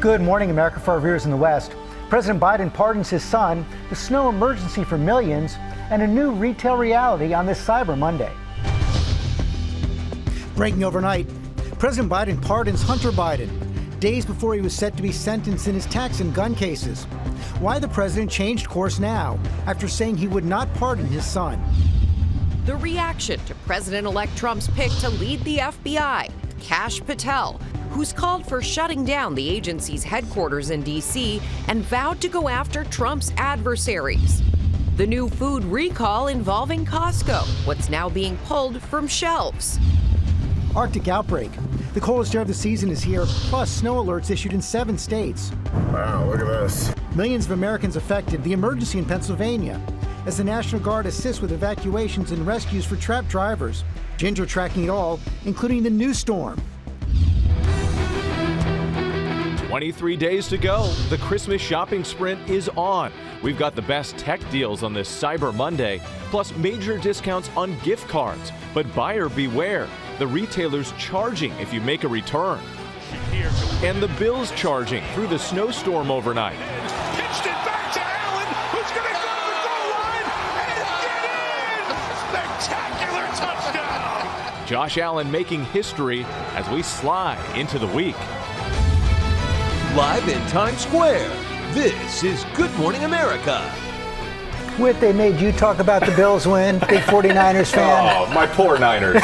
Good morning, America. For our viewers in the West, President Biden pardons his son, the snow emergency for millions, and a new retail reality on this Cyber Monday. Breaking overnight, President Biden pardons Hunter Biden, days before he was set to be sentenced in his tax and gun cases. Why the president changed course now, after saying he would not pardon his son. The reaction to President-elect Trump's pick to lead the FBI, Kash Patel, who's called for shutting down the agency's headquarters in D.C. and vowed to go after Trump's adversaries. The new food recall involving Costco, what's now being pulled from shelves. Arctic outbreak. The coldest year of the season is here, plus snow alerts issued in 7 states. Wow, look at this. Millions of Americans affected, the emergency in Pennsylvania, as the National Guard assists with evacuations and rescues for trapped drivers. Ginger tracking it all, including the new storm. 23 days to go. The Christmas shopping sprint is on. We've got the best tech deals on this Cyber Monday, plus major discounts on gift cards. But buyer beware. The retailer's charging if you make a return. And the bill's charging through the snowstorm overnight. Pitched it back to Allen, who's going to go to the goal line and get in! Spectacular touchdown! Josh Allen making history as we slide into the week. Live in Times Square, this is Good Morning America. Whit, they made you talk about the Bills win. Big 49ers fan. Oh, my poor Niners.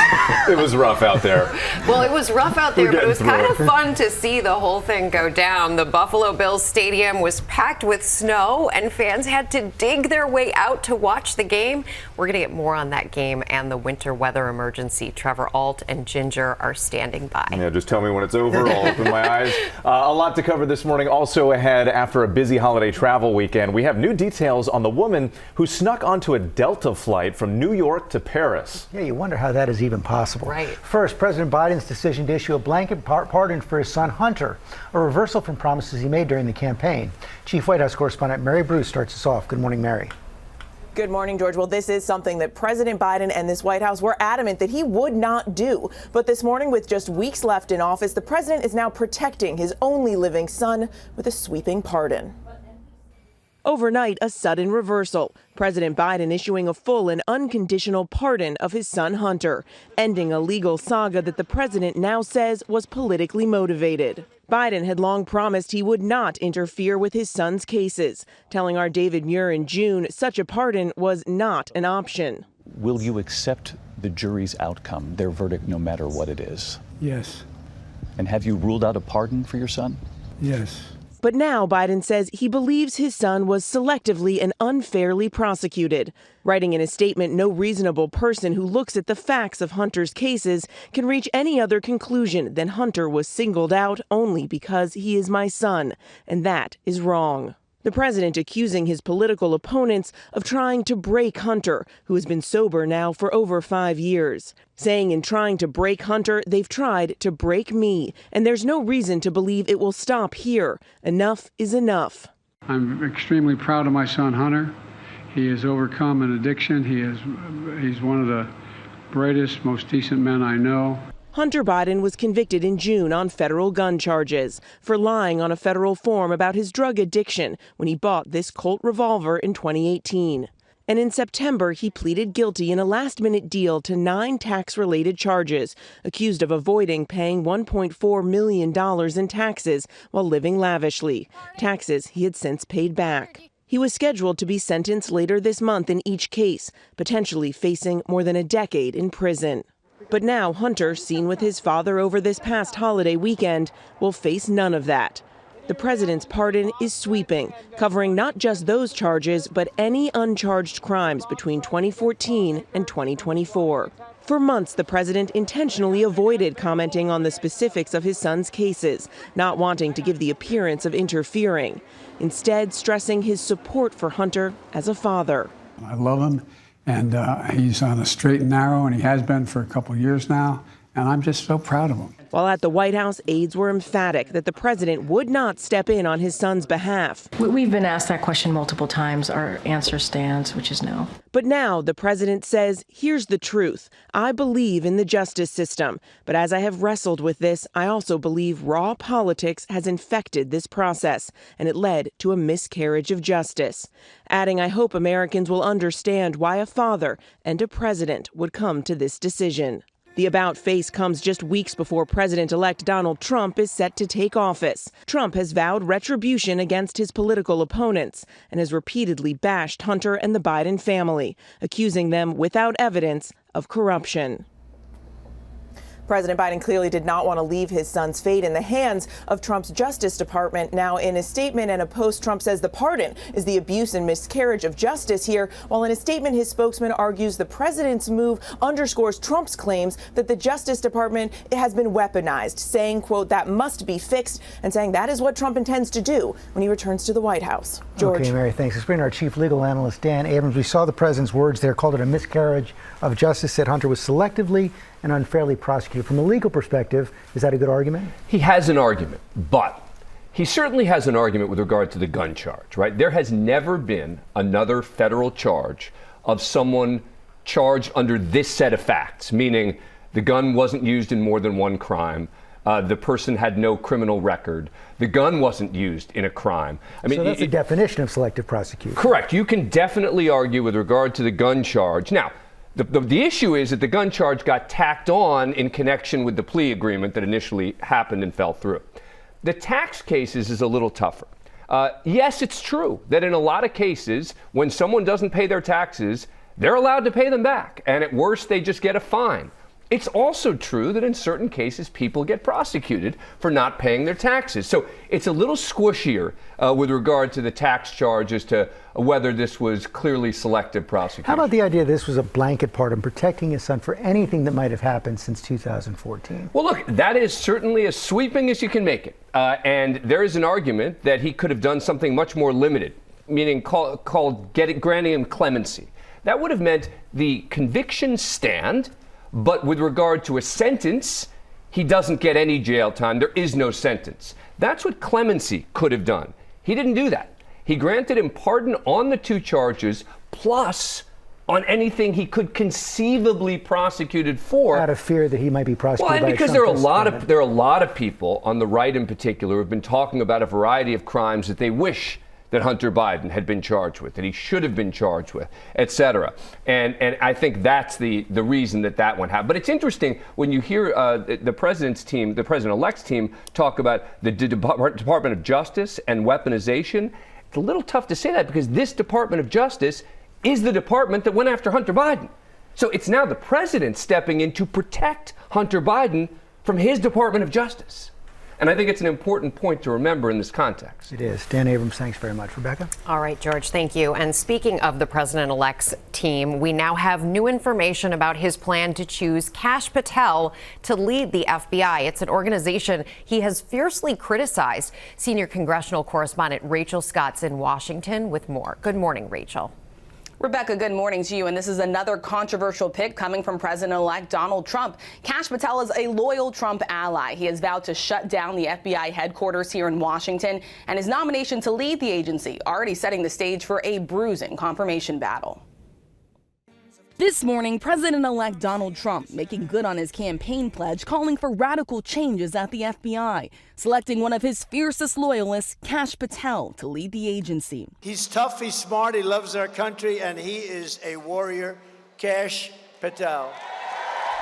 It was rough out there. Well, it was rough out there, but it was kind of fun to see the whole thing go down. The Buffalo Bills stadium was packed with snow, and fans had to dig their way out to watch the game. We're going to get more on that game and the winter weather emergency. Trevor Alt and Ginger are standing by. Yeah, just tell me when it's over. I'll open my eyes. A lot to cover this morning. Also ahead, after a busy holiday travel weekend, we have new details on the woman who snuck onto a Delta flight from New York to Paris. Yeah, you wonder how that is even possible. Right. First, President Biden's decision to issue a blanket pardon for his son Hunter, a reversal from promises he made during the campaign. Chief White House correspondent Mary Bruce starts us off. Good morning, Mary. Good morning, George. Well, this is something that President Biden and this White House were adamant that he would not do. But this morning, with just weeks left in office, the president is now protecting his only living son with a sweeping pardon. Overnight, a sudden reversal. President Biden issuing a full and unconditional pardon of his son Hunter, ending a legal saga that the president now says was politically motivated. Biden had long promised he would not interfere with his son's cases, telling our David Muir in June such a pardon was not an option. Will you accept the jury's outcome, their verdict, no matter what it is? Yes. And have you ruled out a pardon for your son? Yes. But now Biden says he believes his son was selectively and unfairly prosecuted, writing in a statement, no reasonable person who looks at the facts of Hunter's cases can reach any other conclusion than Hunter was singled out only because he is my son, and that is wrong. The president accusing his political opponents of trying to break Hunter, who has been sober now for over 5 years, saying in trying to break Hunter, they've tried to break me, and there's no reason to believe it will stop here. Enough is enough. I'm extremely proud of my son, Hunter. He has overcome an addiction. He's one of the brightest, most decent men I know. Hunter Biden was convicted in June on federal gun charges for lying on a federal form about his drug addiction when he bought this Colt revolver in 2018. And in September, he pleaded guilty in a last-minute deal to 9 tax-related charges, accused of avoiding paying $1.4 million in taxes while living lavishly, taxes he had since paid back. He was scheduled to be sentenced later this month in each case, potentially facing more than a decade in prison. But now Hunter, seen with his father over this past holiday weekend, will face none of that. The president's pardon is sweeping, covering not just those charges, but any uncharged crimes between 2014 and 2024. For months, the president intentionally avoided commenting on the specifics of his son's cases, not wanting to give the appearance of interfering, instead stressing his support for Hunter as a father. I love him, and he's on a straight and narrow, and he has been for a couple of years now. And I'm just so proud of him. While at the White House, aides were emphatic that the president would not step in on his son's behalf. We've been asked that question multiple times. Our answer stands, which is no. But now the president says, here's the truth. I believe in the justice system. But as I have wrestled with this, I also believe raw politics has infected this process, and it led to a miscarriage of justice. Adding, I hope Americans will understand why a father and a president would come to this decision. The about-face comes just weeks before President-elect Donald Trump is set to take office. Trump has vowed retribution against his political opponents and has repeatedly bashed Hunter and the Biden family, accusing them without evidence of corruption. President Biden clearly did not want to leave his son's fate in the hands of Trump's Justice Department. Now, in a statement and a post, Trump says the pardon is the abuse and miscarriage of justice here, while in a statement his spokesman argues the president's move underscores Trump's claims that the Justice Department has been weaponized, saying, quote, that must be fixed, and saying that is what Trump intends to do when he returns to the White House. George. Okay, Mary, thanks. Let's bring our chief legal analyst, Dan Abrams. We saw the president's words there, called it a miscarriage of justice, said Hunter was selectively and unfairly prosecuted. From a legal perspective, is that a good argument? He has an argument, but he certainly has an argument with regard to the gun charge, right? There has never been another federal charge of someone charged under this set of facts, meaning the gun wasn't used in more than one crime. The person had no criminal record. The gun wasn't used in a crime. I mean, so that's the definition of selective prosecution. Correct. You can definitely argue with regard to the gun charge. Now, the issue is that the gun charge got tacked on in connection with the plea agreement that initially happened and fell through. The tax cases is a little tougher. Yes, it's true that in a lot of cases, when someone doesn't pay their taxes, they're allowed to pay them back. And at worst, they just get a fine. It's also true that in certain cases, people get prosecuted for not paying their taxes. So it's a little squishier with regard to the tax charge as to whether this was clearly selective prosecution. How about the idea this was a blanket pardon, protecting his son for anything that might have happened since 2014? Well, look, that is certainly as sweeping as you can make it. And there is an argument that he could have done something much more limited, meaning called granting him clemency. That would have meant the conviction stand, but with regard to a sentence, he doesn't get any jail time. There is no sentence. That's what clemency could have done. He didn't do that. He granted him pardon on the two charges, plus on anything he could conceivably prosecuted for. Out of fear that he might be prosecuted. Well, and because there are a lot of people on the right in particular who have been talking about a variety of crimes that they wish that Hunter Biden had been charged with, that he should have been charged with, et cetera. And I think that's the reason that one happened. But it's interesting when you hear the president's team, the president-elect's team, talk about the Department of Justice and weaponization. It's a little tough to say that because this Department of Justice is the department that went after Hunter Biden. So it's now the president stepping in to protect Hunter Biden from his Department of Justice. And I think it's an important point to remember in this context. It is. Dan Abrams, thanks very much. Rebecca? All right, George, thank you. And speaking of the president-elect's team, we now have new information about his plan to choose Kash Patel to lead the FBI. It's an organization he has fiercely criticized. Senior congressional correspondent Rachel Scott's in Washington with more. Good morning, Rachel. Rebecca, good morning to you. And this is another controversial pick coming from President-elect Donald Trump. Kash Patel is a loyal Trump ally. He has vowed to shut down the FBI headquarters here in Washington, and his nomination to lead the agency already setting the stage for a bruising confirmation battle. This morning, President-elect Donald Trump making good on his campaign pledge, calling for radical changes at the FBI, selecting one of his fiercest loyalists, Kash Patel, to lead the agency. He's tough, he's smart, he loves our country, and he is a warrior. Kash Patel.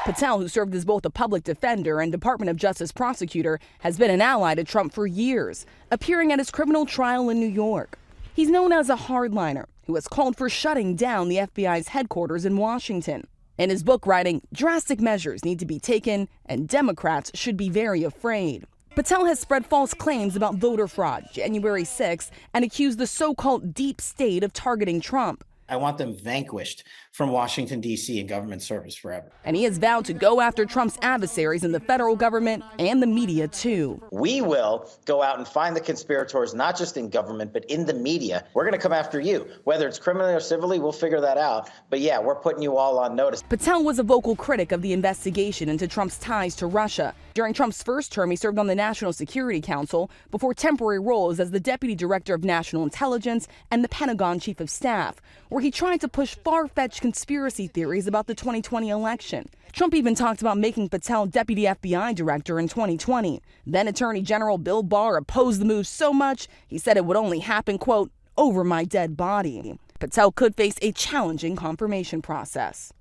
Patel, who served as both a public defender and Department of Justice prosecutor, has been an ally to Trump for years, appearing at his criminal trial in New York. He's known as a hardliner who has called for shutting down the FBI's headquarters in Washington. In his book writing, drastic measures need to be taken and Democrats should be very afraid. Patel has spread false claims about voter fraud January 6th and accused the so-called deep state of targeting Trump. I want them vanquished from Washington, D.C. and government service forever. And he has vowed to go after Trump's adversaries in the federal government and the media, too. We will go out and find the conspirators, not just in government, but in the media. We're going to come after you. Whether it's criminally or civilly, we'll figure that out. But yeah, we're putting you all on notice. Patel was a vocal critic of the investigation into Trump's ties to Russia. During Trump's first term, he served on the National Security Council before temporary roles as the Deputy Director of National Intelligence and the Pentagon Chief of Staff, where he tried to push far-fetched conspiracy theories about the 2020 election. Trump even talked about making Patel Deputy FBI Director in 2020. Then Attorney General Bill Barr opposed the move so much, he said it would only happen, quote, over my dead body. Patel could face a challenging confirmation process.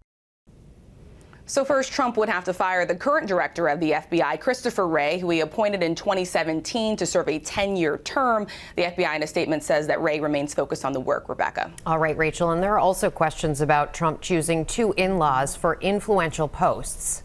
So first, Trump would have to fire the current director of the FBI, Christopher Wray, who he appointed in 2017 to serve a 10-year term. The FBI in a statement says that Wray remains focused on the work. Rebecca. All right, Rachel, and there are also questions about Trump choosing two in-laws for influential posts.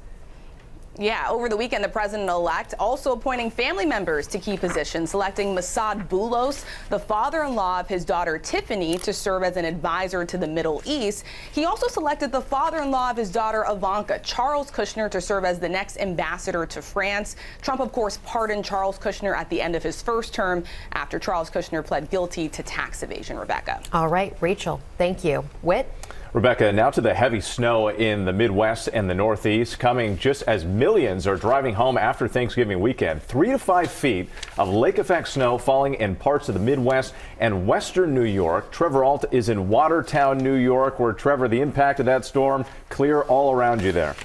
Yeah, over the weekend, the president-elect also appointing family members to key positions, selecting Mossad Boulos, the father-in-law of his daughter Tiffany, to serve as an advisor to the Middle East. He also selected the father-in-law of his daughter Ivanka, Charles Kushner, to serve as the next ambassador to France. Trump, of course, pardoned Charles Kushner at the end of his first term after Charles Kushner pled guilty to tax evasion. Rebecca. All right, Rachel, thank you. Whit? Rebecca, now to the heavy snow in the Midwest and the Northeast, coming just as millions are driving home after Thanksgiving weekend. 3 to 5 feet of lake effect snow falling in parts of the Midwest and Western New York. Trevor Alt is in Watertown, New York, where, Trevor, the impact of that storm clear all around you there.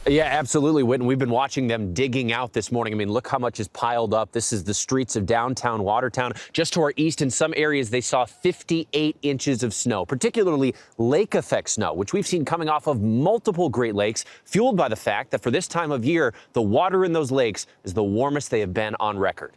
Yeah, absolutely, Whit. And we've been watching them digging out this morning. I mean, look how much is piled up. This is the streets of downtown Watertown. Just to our east, in some areas, they saw 58 inches of snow, particularly lake effect snow, which we've seen coming off of multiple Great Lakes, fueled by the fact that for this time of year, the water in those lakes is the warmest they have been on record.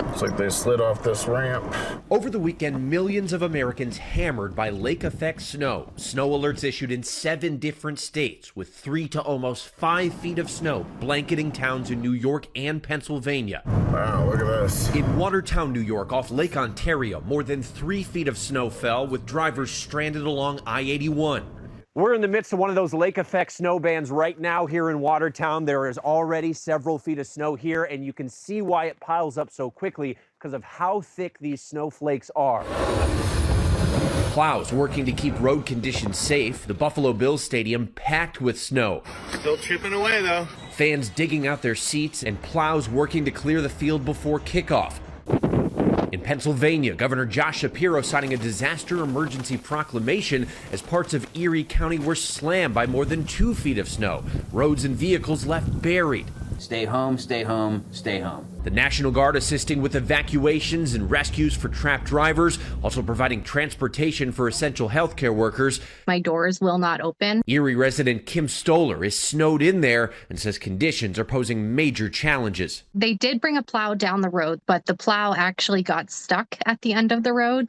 Looks like they slid off this ramp. Over the weekend, millions of Americans hammered by lake effect snow. Snow alerts issued in 7 different states, with 3 to almost 5 feet of snow blanketing towns in New York and Pennsylvania. Wow, look at this. In Watertown, New York, off Lake Ontario, more than 3 feet of snow fell, with drivers stranded along I-81. We're in the midst of one of those lake effect snow bands right now here in Watertown. There is already several feet of snow here, and you can see why it piles up so quickly because of how thick these snowflakes are. Plows working to keep road conditions safe. The Buffalo Bills Stadium packed with snow. Still chipping away, though. Fans digging out their seats and plows working to clear the field before kickoff. In Pennsylvania, Governor Josh Shapiro signing a disaster emergency proclamation as parts of Erie County were slammed by more than 2 feet of snow. Roads and vehicles left buried. Stay home, stay home, stay home. The National Guard assisting with evacuations and rescues for trapped drivers, also providing transportation for essential healthcare workers. My doors will not open. Erie resident Kim Stoller is snowed in there and says conditions are posing major challenges. They did bring a plow down the road, but the plow actually got stuck at the end of the road.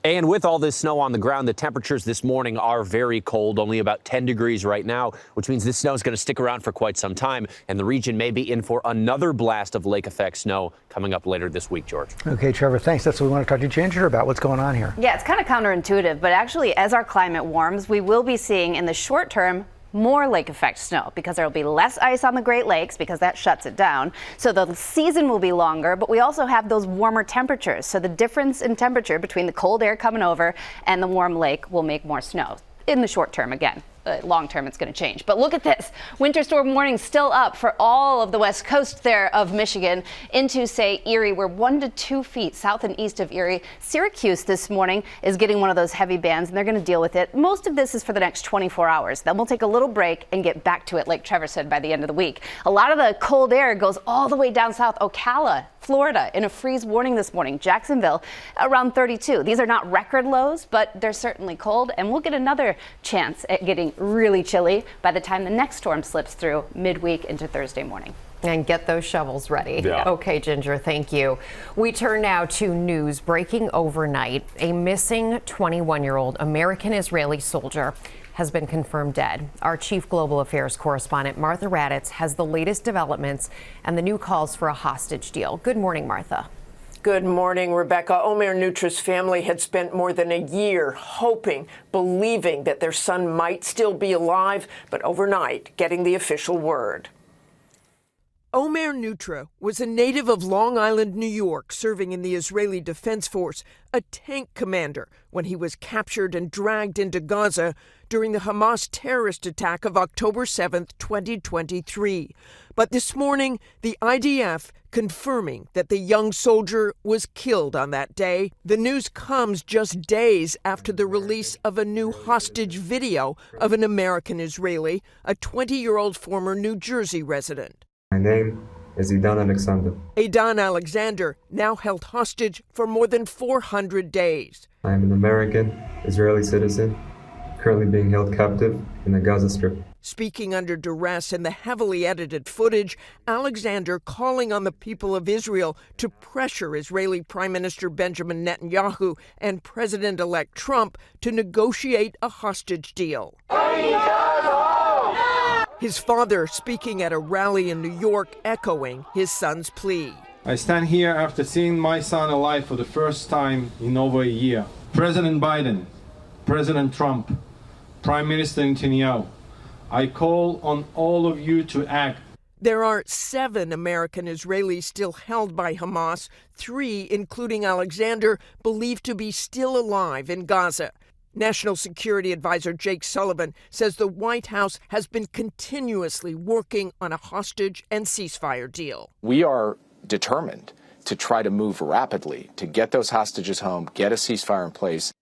And with all this snow on the ground, the temperatures this morning are very cold, only about 10 degrees right now, which means this snow is going to stick around for quite some time. And the region may be in for another blast of lake effect snow coming up later this week, George. Okay, Trevor, thanks. That's what we want to talk to Ginger about. What's going on here? Yeah, it's kind of counterintuitive, but actually, as our climate warms, we will be seeing in the short term more lake effect snow because there will be less ice on the Great Lakes because that shuts it down. So the season will be longer, but we also have those warmer temperatures. So the difference in temperature between the cold air coming over and the warm lake will make more snow in the short term again. Long term, it's going to change. But look at this. Winter storm warning still up for all of the west coast there of Michigan into, say, Erie. We're 1 to 2 feet south and east of Erie. Syracuse this morning is getting one of those heavy bands, and they're going to deal with it. Most of this is for the next 24 hours. Then we'll take a little break and get back to it, like Trevor said, by the end of the week. A lot of the cold air goes all the way down south. Ocala, Florida, in a freeze warning this morning. Jacksonville, around 32. These are not record lows, but they're certainly cold, and we'll get another chance at getting really chilly by the time the next storm slips through midweek into Thursday morning. And get those shovels ready. Yeah. Okay, Ginger, thank you. We turn now to news breaking overnight. A missing 21-year-old American-Israeli soldier has been confirmed dead. Our chief global affairs correspondent, Martha Raddatz, has the latest developments and the new calls for a hostage deal. Good morning, Martha. Good morning, Rebecca. Omer Nutra's family had spent more than a year hoping, believing that their son might still be alive, but overnight getting the official word. Omer Nutra was a native of Long Island, New York, serving in the Israeli Defense Force, a tank commander, when he was captured and dragged into Gaza during the Hamas terrorist attack of October 7th, 2023. But this morning, the IDF confirming that the young soldier was killed on that day. The news comes just days after the release of a new hostage video of an American Israeli, a 20-year-old former New Jersey resident. My name is Idan Alexander. Idan Alexander, now held hostage for more than 400 days. I am an American Israeli citizen, currently being held captive in the Gaza Strip. Speaking under duress in the heavily edited footage, Alexander calling on the people of Israel to pressure Israeli Prime Minister Benjamin Netanyahu and President-elect Trump to negotiate a hostage deal. His father speaking at a rally in New York, echoing his son's plea. I stand here after seeing my son alive for the first time in over a year. President Biden, President Trump, Prime Minister Netanyahu, I call on all of you to act. There are 7 American Israelis still held by Hamas, 3, including Alexander, believed to be still alive in Gaza. National Security Advisor Jake Sullivan says the White House has been continuously working on a hostage and ceasefire deal. We are determined to try to move rapidly to get those hostages home, get a ceasefire in place.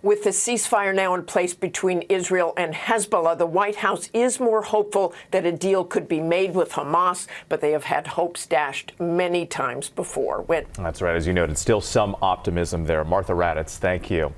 With the ceasefire now in place between Israel and Hezbollah, the White House is more hopeful that a deal could be made with Hamas, but they have had hopes dashed many times before. That's right. As you noted, still some optimism there. Martha Raddatz, thank you.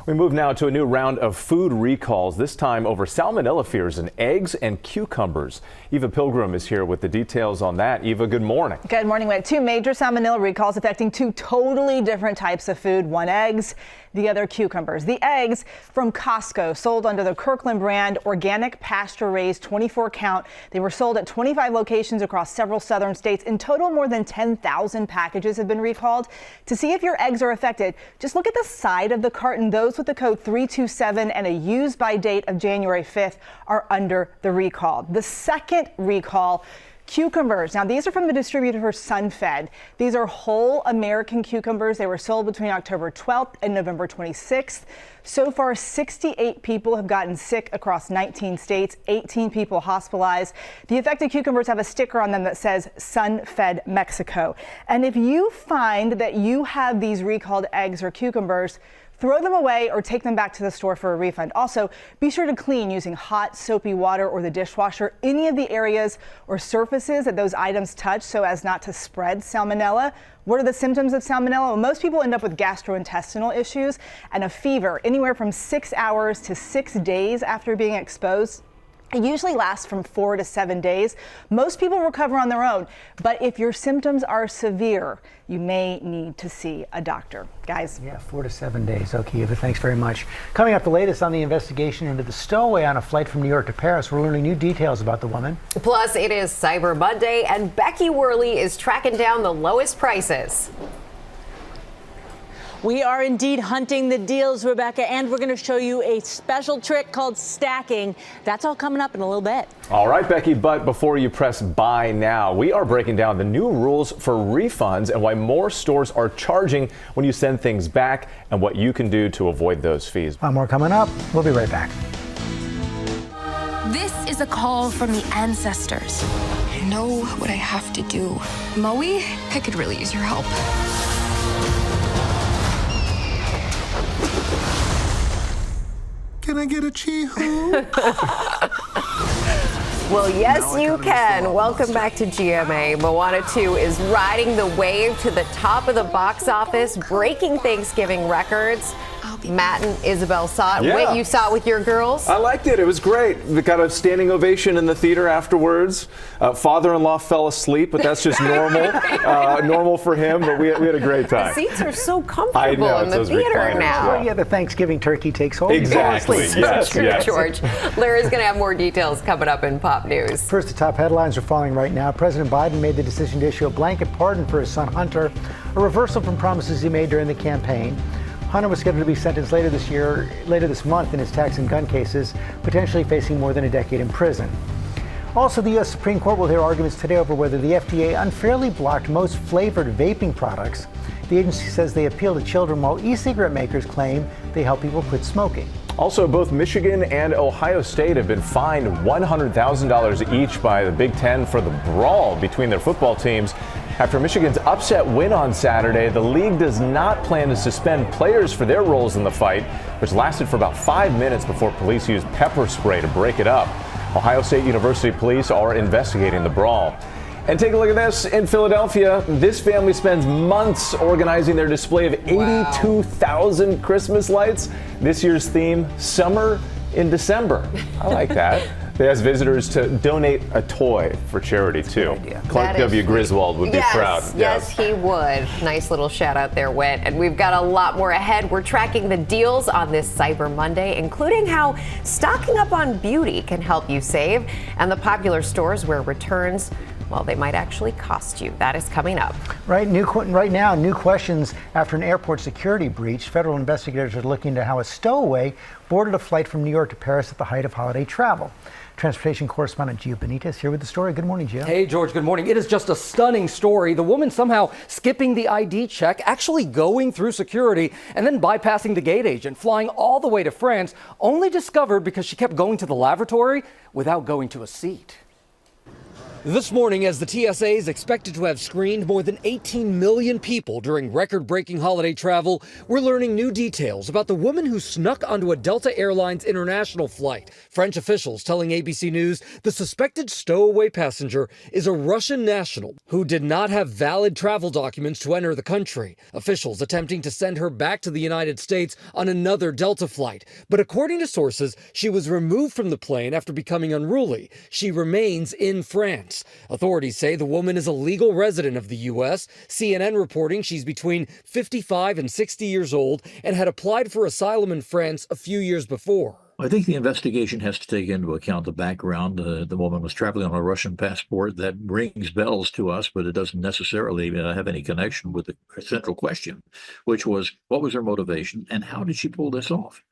We move now to a new round of food recalls, this time over salmonella fears in eggs and cucumbers. Eva Pilgrim is here with the details on that. Eva, good morning. Good morning. We had 2 major salmonella recalls affecting 2 totally different types of food, one eggs, the other cucumbers. The eggs from Costco, sold under the Kirkland brand, organic, pasture-raised, 24 count. They were sold at 25 locations across several southern states. In total, more than 10,000 packages have been recalled. To see if your eggs are affected, just look at the side of the carton. Those with the code 327 and a use-by date of January 5th are under the recall. The second recall, cucumbers. Now, these are from the distributor Sunfed. These are whole American cucumbers. They were sold between October 12th and November 26th. So far, 68 people have gotten sick across 19 states, 18 people hospitalized. The affected cucumbers have a sticker on them that says Sunfed Mexico. And if you find that you have these recalled eggs or cucumbers, throw them away or take them back to the store for a refund. Also, be sure to clean using hot, soapy water or the dishwasher any of the areas or surfaces that those items touch so as not to spread salmonella. What are the symptoms of salmonella? Well, most people end up with gastrointestinal issues and a fever anywhere from 6 hours to 6 days after being exposed. It usually lasts from 4 to 7 days. Most people recover on their own, but if your symptoms are severe, you may need to see a doctor. Guys? Yeah, 4 to 7 days. Okay, Eva, thanks very much. Coming up, the latest on the investigation into the stowaway on a flight from New York to Paris. We're learning new details about the woman. Plus, it is Cyber Monday, and Becky Worley is tracking down the lowest prices. We are indeed hunting the deals, Rebecca, and we're going to show you a special trick called stacking. That's all coming up in a little bit. All right, Becky, but before you press buy now, we are breaking down the new rules for refunds and why more stores are charging when you send things back and what you can do to avoid those fees. More coming up. We'll be right back. This is a call from the ancestors. I know what I have to do. Moe, I could really use your help. Can I get a chee-hoo? Well, yes, you can. Welcome back to GMA. Moana 2 is riding the wave to the top of the box office, breaking Thanksgiving records. Matt and Isabel saw it. Yeah. Wait, you saw it with your girls? I liked it. It was great. We got a standing ovation in the theater afterwards. Father-in-law fell asleep, but that's just normal. Normal for him, but we had a great time. The seats are so comfortable in the theater now. Well, yeah, the Thanksgiving turkey takes hold. Exactly. Yes, True, George. Larry's going to have more details coming up in Pop News. First, the top headlines are falling right now. President Biden made the decision to issue a blanket pardon for his son Hunter, a reversal from promises he made during the campaign. Hunter was scheduled to be sentenced later this month in his tax and gun cases, potentially facing more than a decade in prison. Also, the U.S. Supreme Court will hear arguments today over whether the FDA unfairly blocked most flavored vaping products. The agency says they appeal to children, while e-cigarette makers claim they help people quit smoking. Also, both Michigan and Ohio State have been fined $100,000 each by the Big Ten for the brawl between their football teams. After Michigan's upset win on Saturday, the league does not plan to suspend players for their roles in the fight, which lasted for about 5 minutes before police used pepper spray to break it up. Ohio State University police are investigating the brawl. And take a look at this. In Philadelphia, this family spends months organizing their display of 82,000 Christmas lights. This year's theme, Summer in December. I like that. They asked visitors to donate a toy for charity, too. Clark W. Griswold would be proud. Yes, he would. Nice little shout out there, Whit. And we've got a lot more ahead. We're tracking the deals on this Cyber Monday, including how stocking up on beauty can help you save, and the popular stores where returns, well, they might actually cost you. That is coming up. Right now, new questions after an airport security breach. Federal investigators are looking into how a stowaway boarded a flight from New York to Paris at the height of holiday travel. Transportation correspondent Gio Benitez here with the story. Good morning, Gio. Hey, George. Good morning. It is just a stunning story. The woman somehow skipping the ID check, actually going through security, and then bypassing the gate agent, flying all the way to France, only discovered because she kept going to the lavatory without going to a seat. This morning, as the TSA is expected to have screened more than 18 million people during record-breaking holiday travel, we're learning new details about the woman who snuck onto a Delta Airlines international flight. French officials telling ABC News the suspected stowaway passenger is a Russian national who did not have valid travel documents to enter the country. Officials attempting to send her back to the United States on another Delta flight. But according to sources, she was removed from the plane after becoming unruly. She remains in France. Authorities say the woman is a legal resident of the U.S. CNN reporting she's between 55 and 60 years old and had applied for asylum in France a few years before. I think the investigation has to take into account the background. The woman was traveling on a Russian passport. That rings bells to us, but it doesn't necessarily have any connection with the central question, which was, what was her motivation and how did she pull this off?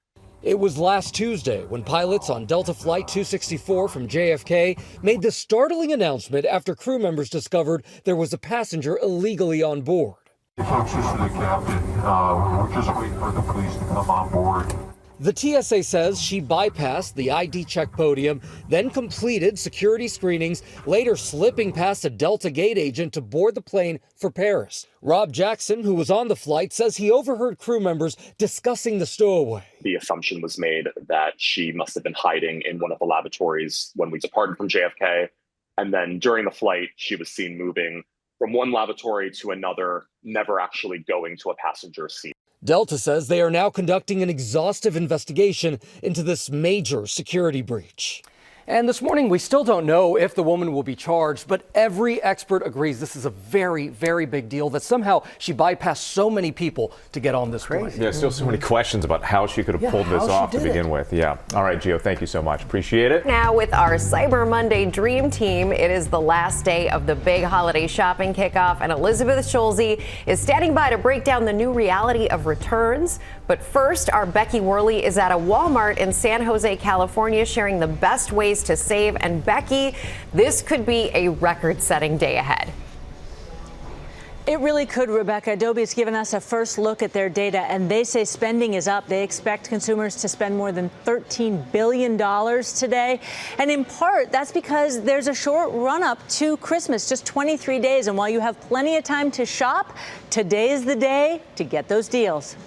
It was last Tuesday when pilots on Delta Flight 264 from JFK made the startling announcement after crew members discovered there was a passenger illegally on board. Folks, this is the captain. We're just waiting for the police to come on board. The TSA says she bypassed the ID check podium, then completed security screenings, later slipping past a Delta gate agent to board the plane for Paris. Rob Jackson, who was on the flight, says he overheard crew members discussing the stowaway. The assumption was made that she must have been hiding in one of the lavatories when we departed from JFK. And then during the flight, she was seen moving from one lavatory to another, never actually going to a passenger seat. Delta says they are now conducting an exhaustive investigation into this major security breach. And this morning, we still don't know if the woman will be charged, but every expert agrees this is a very, very big deal, that somehow she bypassed so many people to get on this plane. Yeah, still so many questions about how she could have pulled this off to begin with. Yeah. All right, Gio, thank you so much. Appreciate it. Now with our Cyber Monday Dream Team, it is the last day of the big holiday shopping kickoff, and Elizabeth Schulze is standing by to break down the new reality of returns. But first, our Becky Worley is at a Walmart in San Jose, California, sharing the best ways to save. And Becky, this could be a record-setting day ahead. It really could, Rebecca. Adobe's given us a first look at their data, and they say spending is up. They expect consumers to spend more than $13 billion today. And in part, that's because there's a short run-up to Christmas, just 23 days. And while you have plenty of time to shop, today is the day to get those deals.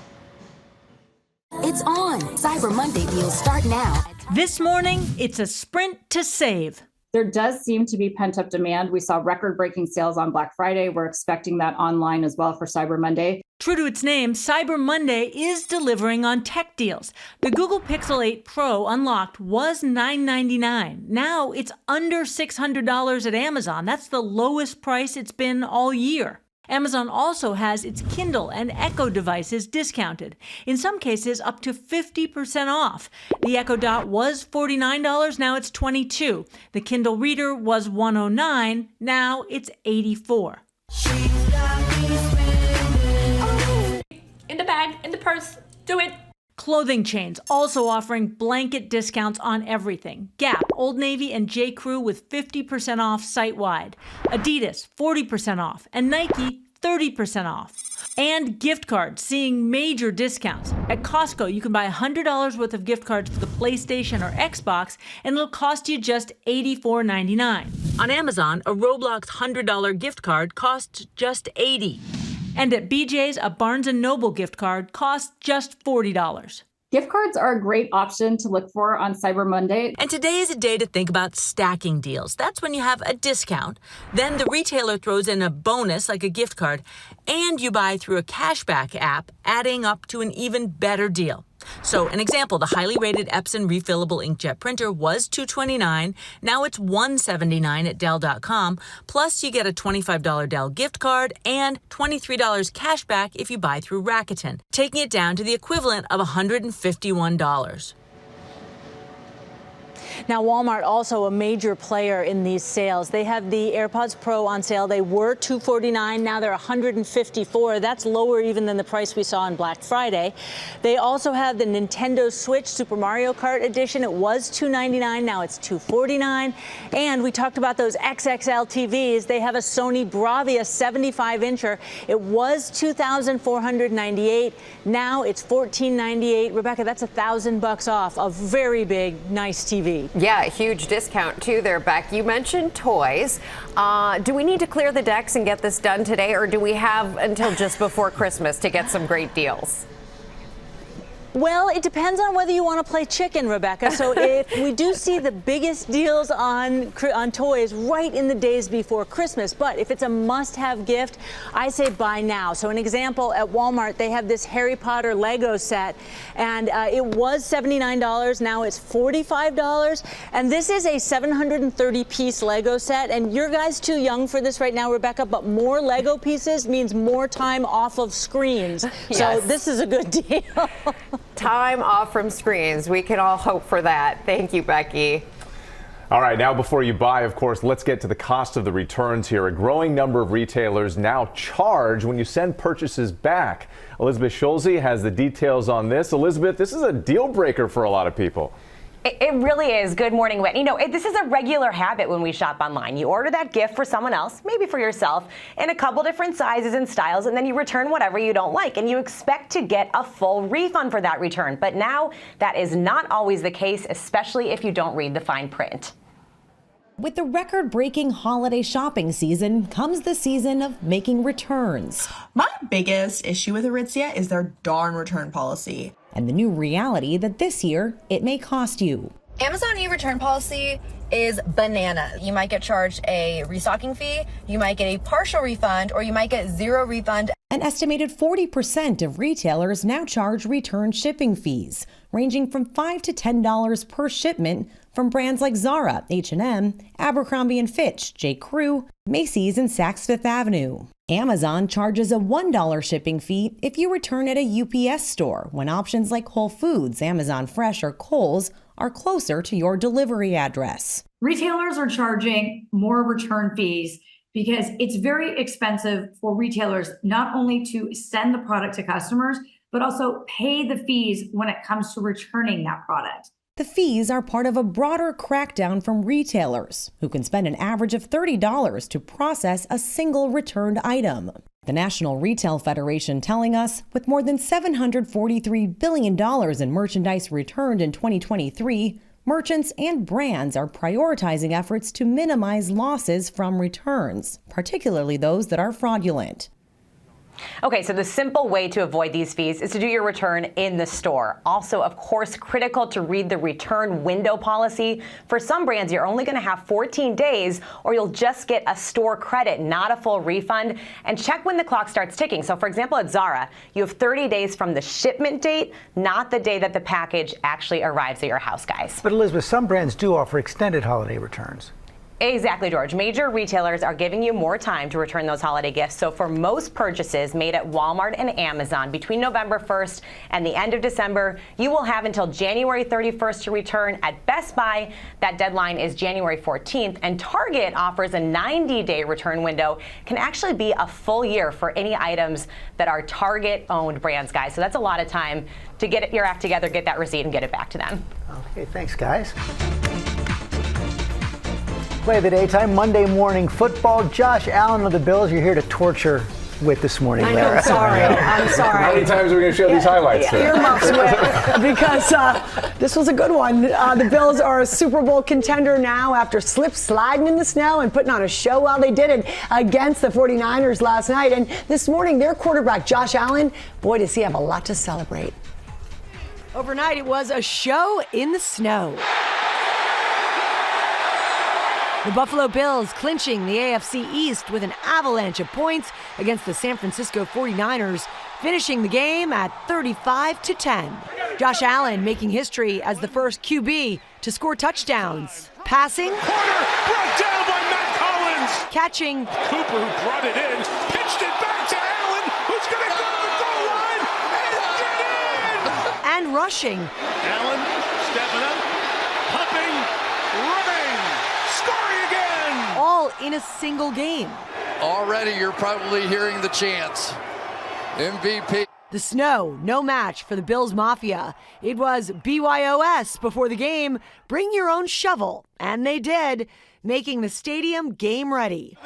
It's on. Cyber Monday deals start now. This morning, it's a sprint to save. There does seem to be pent-up demand. We saw record-breaking sales on Black Friday. We're expecting that online as well for Cyber Monday. True to its name, Cyber Monday is delivering on tech deals. The Google Pixel 8 Pro unlocked was $999. Now it's under $600 at Amazon. That's the lowest price it's been all year. Amazon also has its Kindle and Echo devices discounted, in some cases up to 50% off. The Echo Dot was $49, now it's $22. The Kindle Reader was $109, now it's $84. In the bag, in the purse, do it. Clothing chains also offering blanket discounts on everything. Gap, Old Navy, and J. Crew with 50% off site-wide. Adidas, 40% off. And Nike, 30% off. And gift cards seeing major discounts. At Costco, you can buy $100 worth of gift cards for the PlayStation or Xbox, and it'll cost you just $84.99. On Amazon, a Roblox $100 gift card costs just $80. And at BJ's, a Barnes & Noble gift card costs just $40. Gift cards are a great option to look for on Cyber Monday. And today is a day to think about stacking deals. That's when you have a discount. Then the retailer throws in a bonus like a gift card, and you buy through a cashback app, adding up to an even better deal. So an example, the highly rated Epson refillable inkjet printer was $229. Now it's $179 at Dell.com. Plus you get a $25 Dell gift card and $23 cash back if you buy through Rakuten, taking it down to the equivalent of $151. Now, Walmart also a major player in these sales. They have the AirPods Pro on sale. They were $249. Now they're $154. That's lower even than the price we saw on Black Friday. They also have the Nintendo Switch Super Mario Kart Edition. It was $299. Now it's $249. And we talked about those XXL TVs. They have a Sony Bravia 75-incher. It was $2,498. Now it's $1,498. Rebecca, that's $1,000 off. A very big, nice TV. Yeah, a huge discount too there, Beck. You mentioned toys. Do we need to clear the decks and get this done today, or do we have until just before Christmas to get some great deals? Well, it depends on whether you want to play chicken, Rebecca. So if we do see the biggest deals on toys right in the days before Christmas, but if it's a must-have gift, I say buy now. So an example, at Walmart, they have this Harry Potter Lego set, and it was $79. Now it's $45. And this is a 730-piece Lego set, and your guy's too young for this right now, Rebecca, but more Lego pieces means more time off of screens. Yes. So this is a good deal. Time off from screens. We can all hope for that. Thank you, Becky. All right, now before you buy, of course, let's get to the cost of the returns here. A growing number of retailers now charge when you send purchases back. Elizabeth Schulze has the details on this. Elizabeth, this is a deal breaker for a lot of people. It really is. Good morning, Whitney. This is a regular habit when we shop online. You order that gift for someone else, maybe for yourself, in a couple different sizes and styles, and then you return whatever you don't like, and you expect to get a full refund for that return. But now that is not always the case, especially if you don't read the fine print. With the record-breaking holiday shopping season comes the season of making returns. My biggest issue with Aritzia is their darn return policy. And the new reality that this year it may cost you. Amazon e-return policy is banana. You might get charged a restocking fee, you might get a partial refund, or you might get zero refund. An estimated 40% of retailers now charge return shipping fees, ranging from $5 to $10 per shipment from brands like Zara, H&M, Abercrombie & Fitch, J. Crew, Macy's, and Saks Fifth Avenue. Amazon charges a $1 shipping fee if you return at a UPS store when options like Whole Foods, Amazon Fresh, or Kohl's are closer to your delivery address. Retailers are charging more return fees because it's very expensive for retailers not only to send the product to customers, but also pay the fees when it comes to returning that product. The fees are part of a broader crackdown from retailers, who can spend an average of $30 to process a single returned item. The National Retail Federation telling us, with more than $743 billion in merchandise returned in 2023, merchants and brands are prioritizing efforts to minimize losses from returns, particularly those that are fraudulent. Okay, so the simple way to avoid these fees is to do your return in the store. Also, of course, critical to read the return window policy. For some brands, you're only going to have 14 days or you'll just get a store credit, not a full refund. And check when the clock starts ticking. So, for example, at Zara, you have 30 days from the shipment date, not the day that the package actually arrives at your house, guys. But Elizabeth, some brands do offer extended holiday returns. Exactly, George. Major retailers are giving you more time to return those holiday gifts. So for most purchases made at Walmart and Amazon between November 1st and the end of December, you will have until January 31st to return. At Best Buy, that deadline is January 14th. And Target offers a 90-day return window. Can actually be a full year for any items that are Target-owned brands, guys. So that's a lot of time to get your act together, get that receipt, and get it back to them. Okay, thanks, guys. Play of the daytime, Monday morning football. Josh Allen of the Bills, you're here to torture with this morning, I know, Lara. I'm sorry. I'm sorry. How many times are we going to show these highlights? Earmuffs with, because this was a good one. The Bills are a Super Bowl contender now after sliding in the snow and putting on a show while they did it against the 49ers last night. And this morning, their quarterback, Josh Allen, boy, does he have a lot to celebrate. Overnight, it was a show in the snow. The Buffalo Bills clinching the AFC East with an avalanche of points against the San Francisco 49ers, finishing the game at 35-10. Josh Allen making history as the first QB to score touchdowns. Passing. Corner brought down by Matt Collins. Catching. Cooper, who brought it in, pitched it back to Allen, who's going to go to the goal line and get in. And rushing. Allen stepping up, pumping, running, scoring again. All in a single game. Already you're probably hearing the chants. MVP. The snow, no match for the Bills Mafia. It was BYOS before the game. Bring your own shovel. And they did, making the stadium game ready.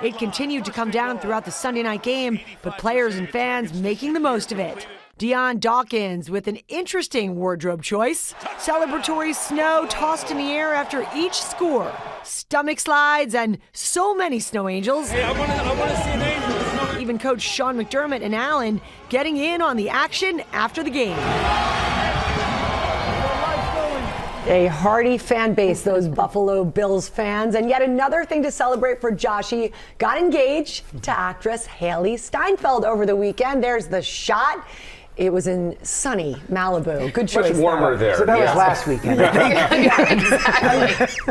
It continued to come down throughout the Sunday night game, but players and fans making the most of it. Deion Dawkins with an interesting wardrobe choice. Celebratory snow tossed in the air after each score. Stomach slides and so many snow angels. Hey, I want to see an angel. Even Coach Sean McDermott and Allen getting in on the action after the game. A hearty fan base, those Buffalo Bills fans. And yet another thing to celebrate for Joshy. Got engaged to actress Haley Steinfeld over the weekend. There's the shot. It was in sunny Malibu. Good choice. Much warmer there. So that was last weekend.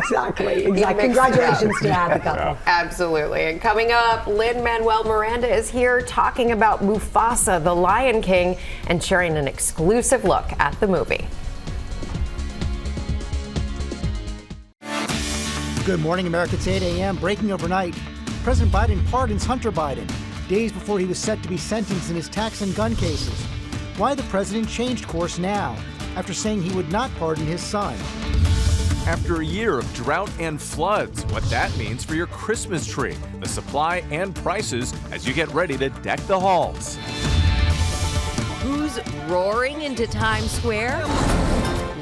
Exactly. Congratulations to the couple. Absolutely. And coming up, Lin-Manuel Miranda is here talking about Mufasa, the Lion King, and sharing an exclusive look at the movie. Good morning, America. It's 8 a.m. Breaking overnight. President Biden pardons Hunter Biden days before he was set to be sentenced in his tax and gun cases. Why the president changed course now after saying he would not pardon his son. After a year of drought and floods, what that means for your Christmas tree, the supply and prices as you get ready to deck the halls. Who's roaring into Times Square?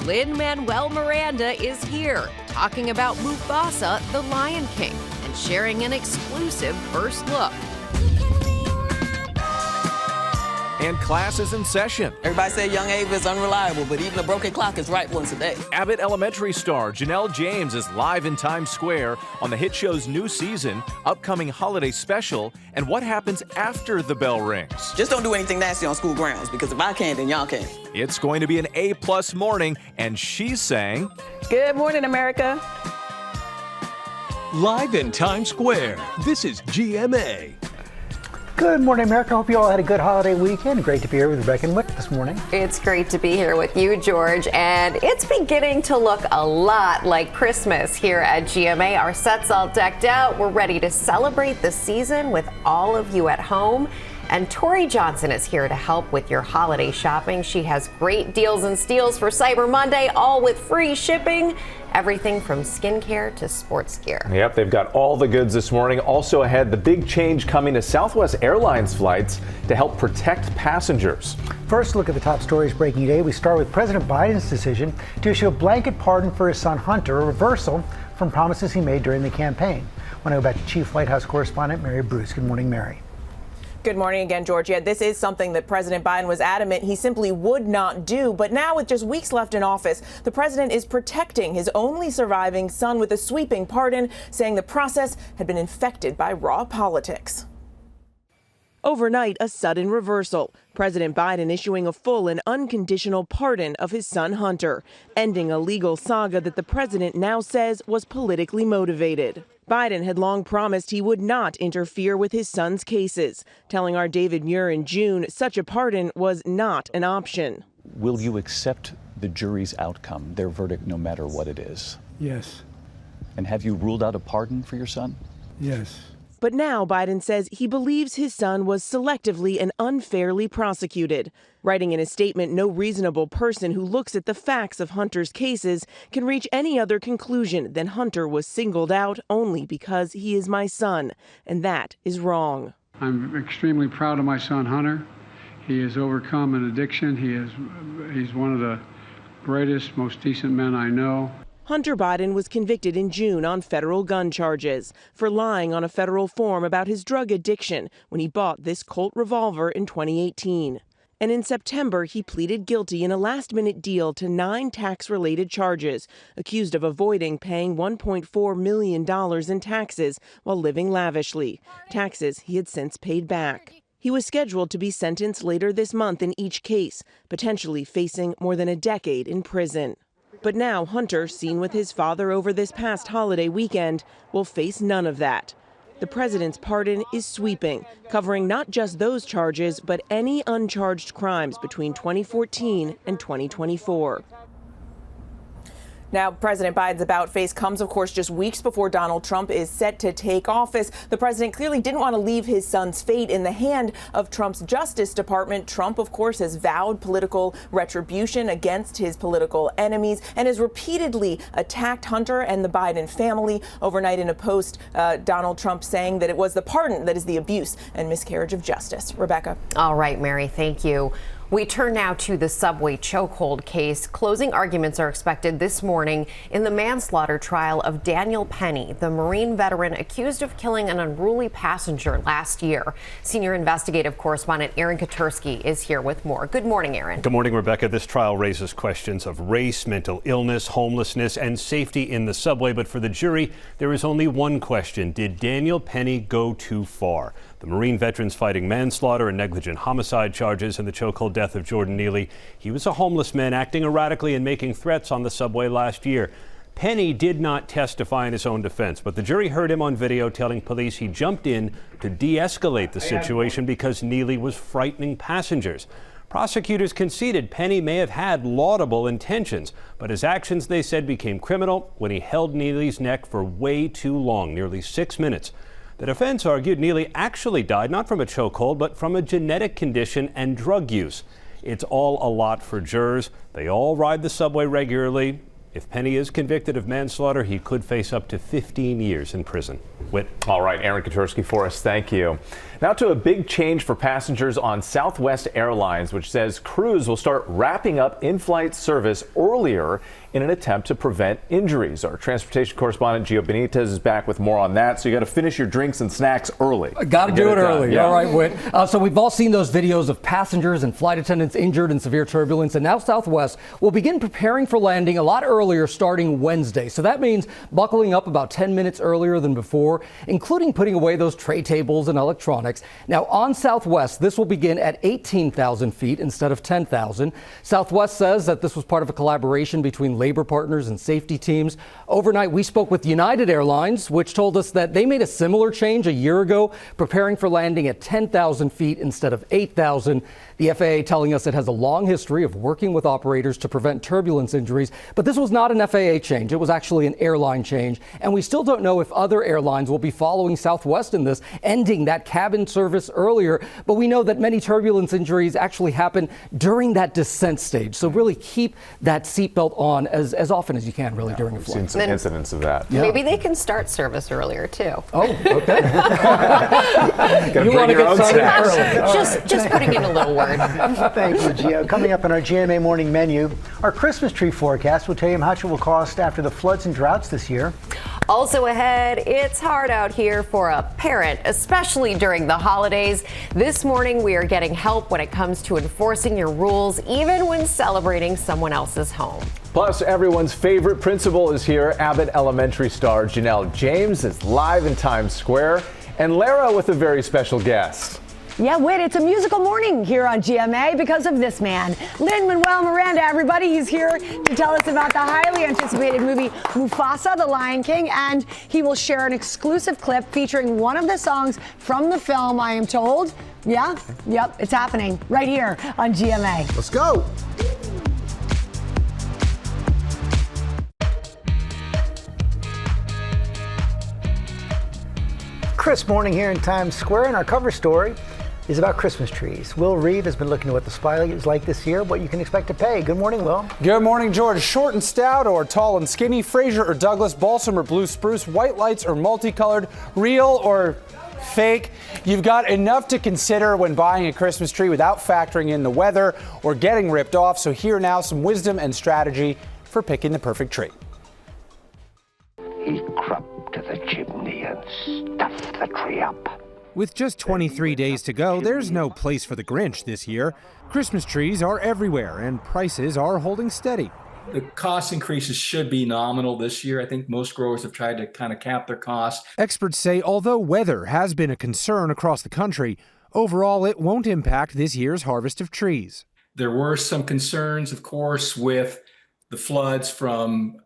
Lin-Manuel Miranda is here, talking about Mufasa, the Lion King, and sharing an exclusive first look. And class is in session. Everybody say young Ava is unreliable, but even a broken clock is right once a day. Abbott Elementary star Janelle James is live in Times Square on the hit show's new season, upcoming holiday special, and what happens after the bell rings. Just don't do anything nasty on school grounds, because if I can, then y'all can. It's going to be an A+ morning, and she's saying, Good morning, America. Live in Times Square, this is GMA. Good morning, America. Hope you all had a good holiday weekend. Great to be here with Rebecca and Wick this morning. It's great to be here with you, George. And it's beginning to look a lot like Christmas here at GMA. Our set's all decked out. We're ready to celebrate the season with all of you at home. And Tori Johnson is here to help with your holiday shopping. She has great deals and steals for Cyber Monday, all with free shipping. Everything from skincare to sports gear. Yep, they've got all the goods this morning. Also ahead, the big change coming to Southwest Airlines flights to help protect passengers. First, look at the top stories breaking today. We start with President Biden's decision to issue a blanket pardon for his son Hunter, a reversal from promises he made during the campaign. I want to go back to Chief White House correspondent Mary Bruce. Good morning, Mary. Good morning again, Georgia. This is something that President Biden was adamant he simply would not do. But now, with just weeks left in office, the president is protecting his only surviving son with a sweeping pardon, saying the process had been infected by raw politics. Overnight, a sudden reversal. President Biden issuing a full and unconditional pardon of his son Hunter, ending a legal saga that the president now says was politically motivated. Biden had long promised he would not interfere with his son's cases, telling our David Muir in June such a pardon was not an option. Will you accept the jury's outcome, their verdict, no matter what it is? Yes. And have you ruled out a pardon for your son? Yes. But now Biden says he believes his son was selectively and unfairly prosecuted. Writing in a statement, no reasonable person who looks at the facts of Hunter's cases can reach any other conclusion than Hunter was singled out only because he is my son, and that is wrong. I'm extremely proud of my son Hunter. He has overcome an addiction. He's one of the brightest, most decent men I know. Hunter Biden was convicted in June on federal gun charges for lying on a federal form about his drug addiction when he bought this Colt revolver in 2018. And in September, he pleaded guilty in a last-minute deal to 9 tax-related charges, accused of avoiding paying $1.4 million in taxes while living lavishly, taxes he had since paid back. He was scheduled to be sentenced later this month in each case, potentially facing more than a decade in prison. But now Hunter, seen with his father over this past holiday weekend, will face none of that. The president's pardon is sweeping, covering not just those charges, but any uncharged crimes between 2014 and 2024. Now, President Biden's about-face comes, of course, just weeks before Donald Trump is set to take office. The president clearly didn't want to leave his son's fate in the hand of Trump's Justice Department. Trump, of course, has vowed political retribution against his political enemies and has repeatedly attacked Hunter and the Biden family. Overnight in a post, Donald Trump saying that it was the pardon that is the abuse and miscarriage of justice. Rebecca. All right, Mary, thank you. We turn now to the subway chokehold case. Closing arguments are expected this morning in the manslaughter trial of Daniel Penny, the Marine veteran accused of killing an unruly passenger last year. Senior investigative correspondent Aaron Katursky is here with more. Good morning, Aaron. Good morning, Rebecca. This trial raises questions of race, mental illness, homelessness, and safety in the subway. But for the jury, there is only one question. Did Daniel Penny go too far? The Marine veteran's fighting manslaughter and negligent homicide charges in the chokehold death of Jordan Neely. He was a homeless man acting erratically and making threats on the subway last year. Penny did not testify in his own defense, but the jury heard him on video telling police he jumped in to de-escalate the situation because Neely was frightening passengers. Prosecutors conceded Penny may have had laudable intentions, but his actions, they said, became criminal when he held Neely's neck for way too long, nearly 6 minutes. The defense argued Neely actually died not from a chokehold, but from a genetic condition and drug use. It's all a lot for jurors. They all ride the subway regularly. If Penny is convicted of manslaughter, he could face up to 15 years in prison. Whit. All right, Aaron Katursky for us. Thank you. Now to a big change for passengers on Southwest Airlines, which says crews will start wrapping up in-flight service earlier in an attempt to prevent injuries. Our transportation correspondent Gio Benitez is back with more on that. So you got to finish your drinks and snacks early. Got to do it early. Yeah. All right, Whit. So we've all seen those videos of passengers and flight attendants injured in severe turbulence. And now Southwest will begin preparing for landing a lot earlier starting Wednesday. So that means buckling up about 10 minutes earlier than before, including putting away those tray tables and electronics. Now on Southwest, this will begin at 18,000 feet instead of 10,000. Southwest says that this was part of a collaboration between labor partners and safety teams. Overnight, we spoke with United Airlines, which told us that they made a similar change a year ago, preparing for landing at 10,000 feet instead of 8,000. The FAA telling us it has a long history of working with operators to prevent turbulence injuries, but this was not an FAA change. It was actually an airline change, and we still don't know if other airlines will be following Southwest in this, ending that cabin service earlier. But we know that many turbulence injuries actually happen during that descent stage. So really keep that seatbelt on as often as you can, really, during a flight. Seen some incidents of that. Maybe they can start service earlier, too. Oh, okay. Gotta You bring want to your get own started snacks. early. Just putting in a little word. Thank you, Gio. Coming up on our GMA morning menu, our Christmas tree forecast will tell you how much it will cost after the floods and droughts this year. Also ahead, it's hard out here for a parent, especially during the holidays. This morning, we are getting help when it comes to enforcing your rules, even when celebrating someone else's home. Plus, everyone's favorite principal is here. Abbott Elementary star Janelle James is live in Times Square. And Lara with a very special guest. Yeah, Whit, it's a musical morning here on GMA because of this man. Lin-Manuel Miranda, everybody. He's here to tell us about the highly anticipated movie Mufasa, The Lion King, and he will share an exclusive clip featuring one of the songs from the film, I am told. Yeah, yep, it's happening right here on GMA. Let's go. Crisp morning here in Times Square, and our cover story is about Christmas trees. Will Reeve has been looking at what the supply is like this year, what you can expect to pay. Good morning, Will. Good morning, George. Short and stout or tall and skinny, Fraser or Douglas, balsam or blue spruce, white lights or multicolored, real or fake. You've got enough to consider when buying a Christmas tree without factoring in the weather or getting ripped off. So here now some wisdom and strategy for picking the perfect tree. He crept to the chimney and stuffed the tree up. With just 23 days to go, there's no place for the Grinch this year. Christmas trees are everywhere and prices are holding steady. The cost increases should be nominal this year. I think most growers have tried to kind of cap their costs. Experts say although weather has been a concern across the country, overall it won't impact this year's harvest of trees. There were some concerns, of course, with the floods from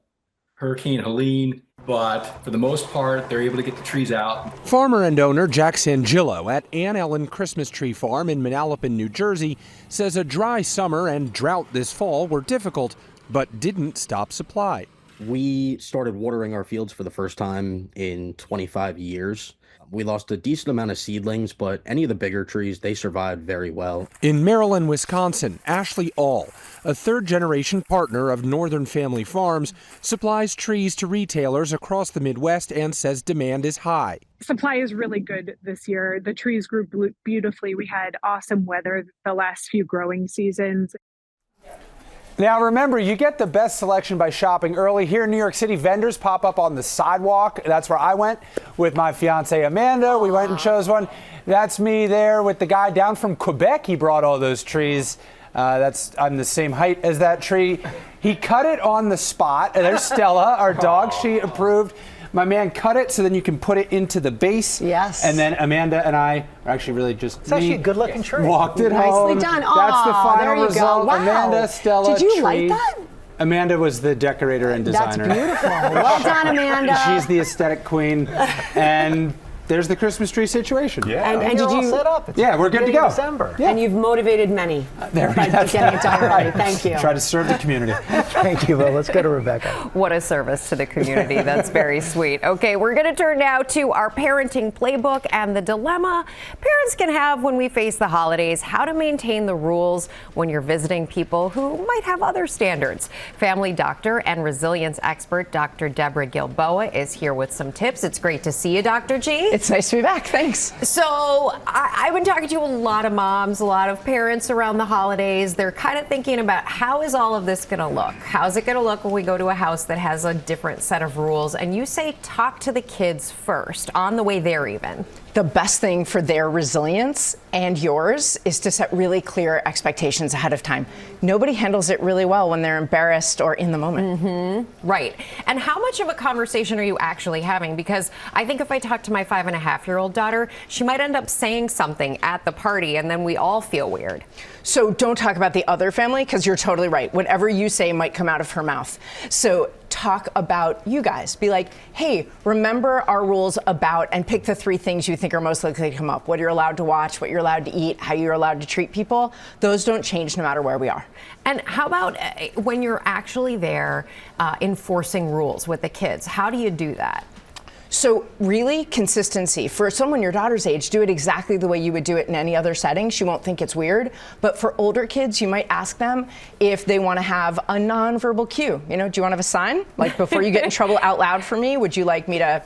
Hurricane Helene, but for the most part, they're able to get the trees out. Farmer and owner Jack Sangillo at Ann Ellen Christmas Tree Farm in Manalapan, New Jersey, says a dry summer and drought this fall were difficult, but didn't stop supply. We started watering our fields for the first time in 25 years. We lost a decent amount of seedlings, but any of the bigger trees, they survived very well. In Maryland, Wisconsin, Ashley All, a third-generation partner of Northern Family Farms, supplies trees to retailers across the Midwest and says demand is high. Supply is really good this year. The trees grew beautifully. We had awesome weather the last few growing seasons. Now remember, you get the best selection by shopping early. Here in New York City, vendors pop up on the sidewalk. That's where I went with my fiance Amanda. We went and chose one. That's me there with the guy down from Quebec. He brought all those trees. I'm the same height as that tree. He cut it on the spot. And there's Stella, our dog. She approved. My man cut it so then you can put it into the base. Yes. And then Amanda and I are actually really just It's actually a good-looking tree. Walked it Nicely home. done. That's the Aw, final there you go. result. Wow. Amanda, Stella, Did you tree. like that? Amanda was the decorator and designer. That's beautiful. Well done, Amanda. She's the aesthetic queen. And there's the Christmas tree situation. Yeah. And you're did all you? set up. It's Yeah, we're good to go. December. Yeah. And you've motivated many There by we go. getting it done already. Thank you. Try to serve the community. Thank you, Will. Let's go to Rebecca. What a service to the community. That's very sweet. Okay, we're going to turn now to our parenting playbook and the dilemma parents can have when we face the holidays, how to maintain the rules when you're visiting people who might have other standards. Family doctor and resilience expert Dr. Deborah Gilboa is here with some tips. It's great to see you, Dr. G. It's nice to be back. Thanks. So I've been talking to a lot of moms, a lot of parents around the holidays. They're kind of thinking about how is all of this going to look? How's it going to look when we go to a house that has a different set of rules? And you say talk to the kids first, on the way there even. The best thing for their resilience and yours is to set really clear expectations ahead of time. Nobody handles it really well when they're embarrassed or in the moment. Mm-hmm. Right. And how much of a conversation are you actually having? Because I think if I talk to my 5.5-year-old daughter, she might end up saying something at the party and then we all feel weird. So don't talk about the other family because you're totally right. Whatever you say might come out of her mouth. So talk about you guys. Be like, hey, remember our rules about, and pick the 3 things you think are most likely to come up. What you're allowed to watch, what you're allowed to eat, how you're allowed to treat people. Those don't change no matter where we are. And how about when you're actually there enforcing rules with the kids? How do you do that? So really, consistency. For someone your daughter's age, do it exactly the way you would do it in any other setting. She won't think it's weird. But for older kids, you might ask them if they want to have a nonverbal cue. You know, do you want to have a sign? Like before you get in trouble out loud for me, would you like me to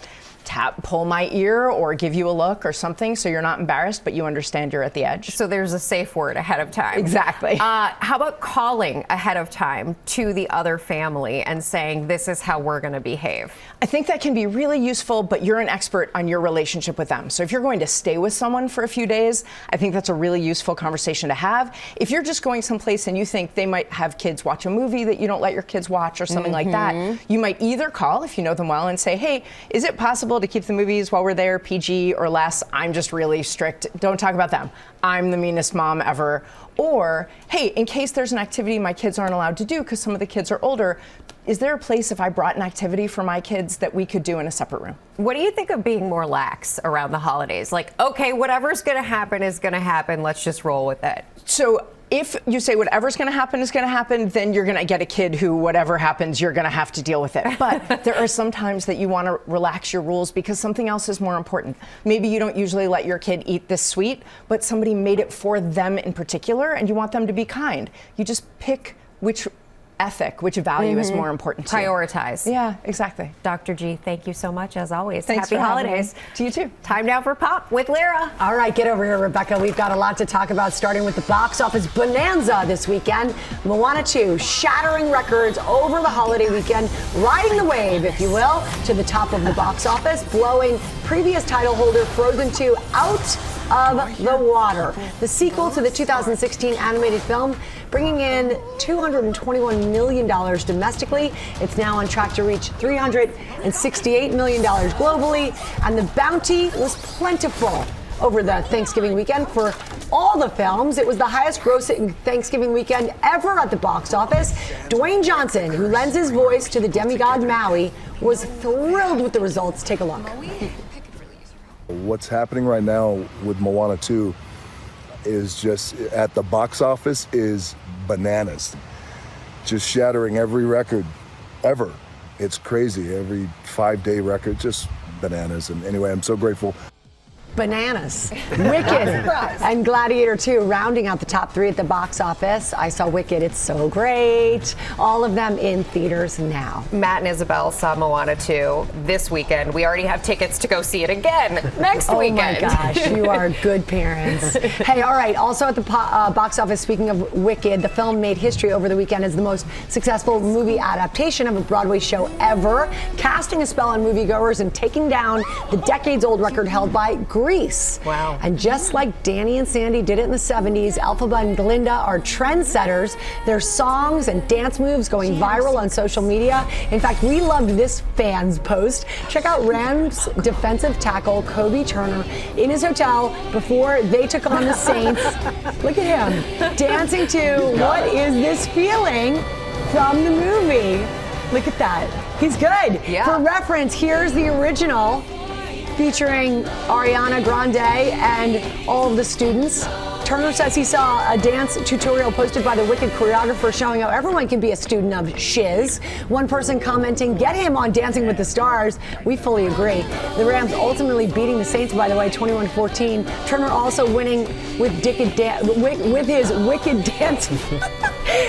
pull my ear or give you a look or something so you're not embarrassed, but you understand you're at the edge. So there's a safe word ahead of time. Exactly. How about calling ahead of time to the other family and saying, this is how we're going to behave? I think that can be really useful, but you're an expert on your relationship with them. So if you're going to stay with someone for a few days, I think that's a really useful conversation to have. If you're just going someplace and you think they might have kids watch a movie that you don't let your kids watch or something like that, you might either call, if you know them well, and say, hey, is it possible to keep the movies while we're there PG or less? I'm just really strict. Don't talk about them. I'm the meanest mom ever. Or, hey, in case there's an activity my kids aren't allowed to do because some of the kids are older, is there a place if I brought an activity for my kids that we could do in a separate room? What do you think of being more lax around the holidays? Like, okay, whatever's going to happen is going to happen. Let's just roll with it. So if you say whatever's going to happen is going to happen, then you're going to get a kid who, whatever happens, you're going to have to deal with it. But there are some times that you want to relax your rules because something else is more important. Maybe you don't usually let your kid eat this sweet, but somebody made it for them in particular, and you want them to be kind. You just pick which ethic, which value is more important to you. Prioritize. Yeah, exactly. Dr. G, thank you so much, as always. Thanks Happy for having holidays. me. To you too. Time now for Pop with Lyra. All right, get over here, Rebecca. We've got a lot to talk about, starting with the box office bonanza this weekend. Moana 2 shattering records over the holiday weekend, riding the wave, if you will, to the top of the box office, blowing previous title holder Frozen 2 out of the water. The sequel to the 2016 animated film, bringing in $221 million domestically. It's now on track to reach $368 million globally, and the bounty was plentiful over the Thanksgiving weekend for all the films. It was the highest grossing Thanksgiving weekend ever at the box office. Dwayne Johnson, who lends his voice to the demigod Maui, was thrilled with the results. Take a look. What's happening right now with Moana 2 is just, at the box office, is bananas. Just shattering every record ever. It's crazy. Every 5-day record, just bananas. And anyway, I'm so grateful. Bananas. Wicked and Gladiator 2 rounding out the top 3 at the box office. I saw Wicked. It's so great. All of them in theaters now. Matt and Isabel saw Moana 2 this weekend. We already have tickets to go see it again next weekend. Oh my gosh, you are good parents. Hey, all right. Also at the box office, speaking of Wicked, the film made history over the weekend as the most successful movie adaptation of a Broadway show ever, casting a spell on moviegoers and taking down the decades-old record held by Grease. Wow. And just like Danny and Sandy did it in the 70s, Elphaba and Glinda are trendsetters. Their songs and dance moves going viral on social media. In fact, we loved this fan's post. Check out Rams defensive tackle Kobe Turner in his hotel before they took on the Saints. Look at him dancing to What Is This Feeling from the movie. Look at that. He's good. Yeah. For reference, here's the original, featuring Ariana Grande and all of the students. Turner says he saw a dance tutorial posted by the Wicked choreographer showing how everyone can be a student of shiz. One person commenting, "Get him on Dancing with the Stars." We fully agree. The Rams ultimately beating the Saints, by the way, 21-14. Turner also winning with his Wicked dance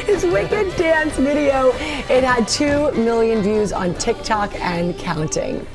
his Wicked dance video. It had 2 million views on TikTok and counting.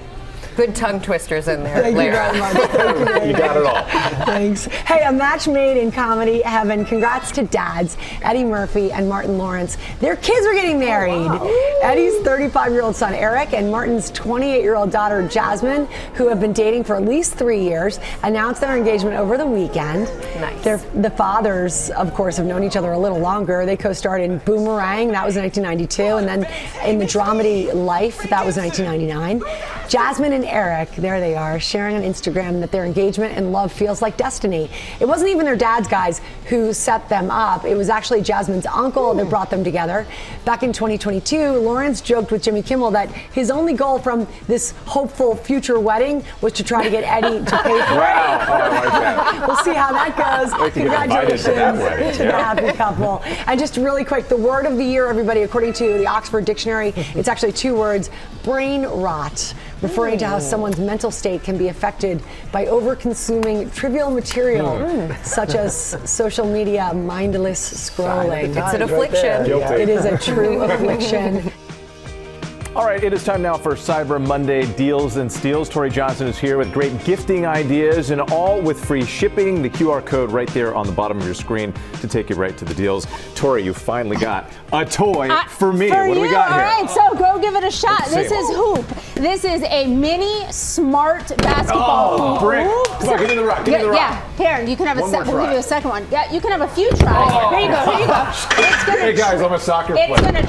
Good tongue twisters in there. Thank you very much. Thank you very You got it all. Thanks. Hey, a match made in comedy heaven. Congrats to dads, Eddie Murphy and Martin Lawrence. Their kids are getting married. Oh, wow. Eddie's 35-year-old son, Eric, and Martin's 28-year-old daughter, Jasmine, who have been dating for at least 3 years, announced their engagement over the weekend. Nice. The fathers, of course, have known each other a little longer. They co-starred in Boomerang, that was 1992, and then in the dramedy Life, that was 1999. Jasmine and Eric, there they are, sharing on Instagram that their engagement and love feels like destiny. It wasn't even their dads, guys, who set them up. It was actually Jasmine's uncle that brought them together. Back in 2022, Lawrence joked with Jimmy Kimmel that his only goal from this hopeful future wedding was to try to get Eddie to pay for it. Wow, oh, I like that. We'll see how that goes. Congratulations to the happy couple. And just really quick, the word of the year, everybody, according to the Oxford Dictionary, it's actually 2 words: brain rot, referring to how someone's mental state can be affected by over-consuming trivial material, such as social media mindless scrolling. It's an affliction. Guilty. It is a true affliction. All right, it is time now for Cyber Monday Deals and Steals. Tori Johnson is here with great gifting ideas and all with free shipping. The QR code right there on the bottom of your screen to take you right to the deals. Tori, you finally got a toy for me. What do we got here? All right, so go give it a shot. This is Hoop. This is a mini smart basketball hoop. Brick. Come on, give me the rock. Give me the rock. Yeah, here, you can have One more we'll try. give you a second one. Yeah, you can have a few tries. Here you go, here you go. It's gonna Hey guys, I'm a soccer player. It's gonna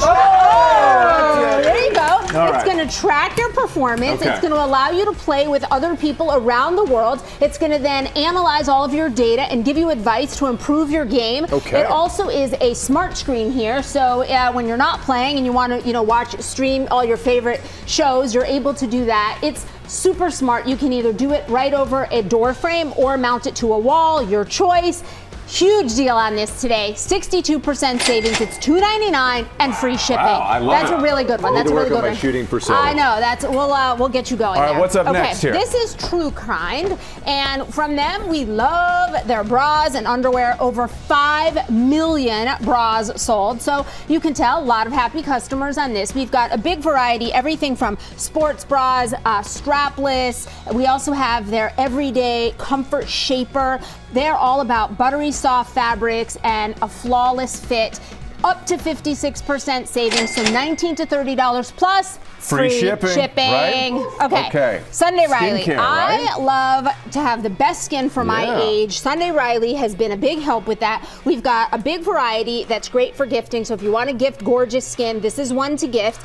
there you go. All It's right. gonna track your performance. Okay. It's gonna allow you to play with other people around the world. It's gonna then analyze all of your data and give you advice to improve your game. Okay. It also is a smart screen here, so when you're not playing and you want to, watch, stream all your favorite shows, you're able to do that. It's super smart. You can either do it right over a door frame or mount it to a wall, your choice. Huge deal on this today. 62% savings. It's $2.99 and free shipping. Wow, I love That's it. a really good one. I need That's to a really work on good my one. shooting percentage. I know. That's we'll get you going. All right, there. what's up okay, next here? This is True Kind, and from them we love their bras and underwear. Over 5 million bras sold, so you can tell a lot of happy customers on this. We've got a big variety, everything from sports bras, strapless. We also have their everyday comfort shaper. They're all about buttery soft fabrics and a flawless fit. Up to 56% savings, so $19 to $30 plus Free shipping, right? Okay. Sunday Riley. Skincare, I right? love to have the best skin for my age. Sunday Riley has been a big help with that. We've got a big variety that's great for gifting. So if you want to gift gorgeous skin, this is one to gift.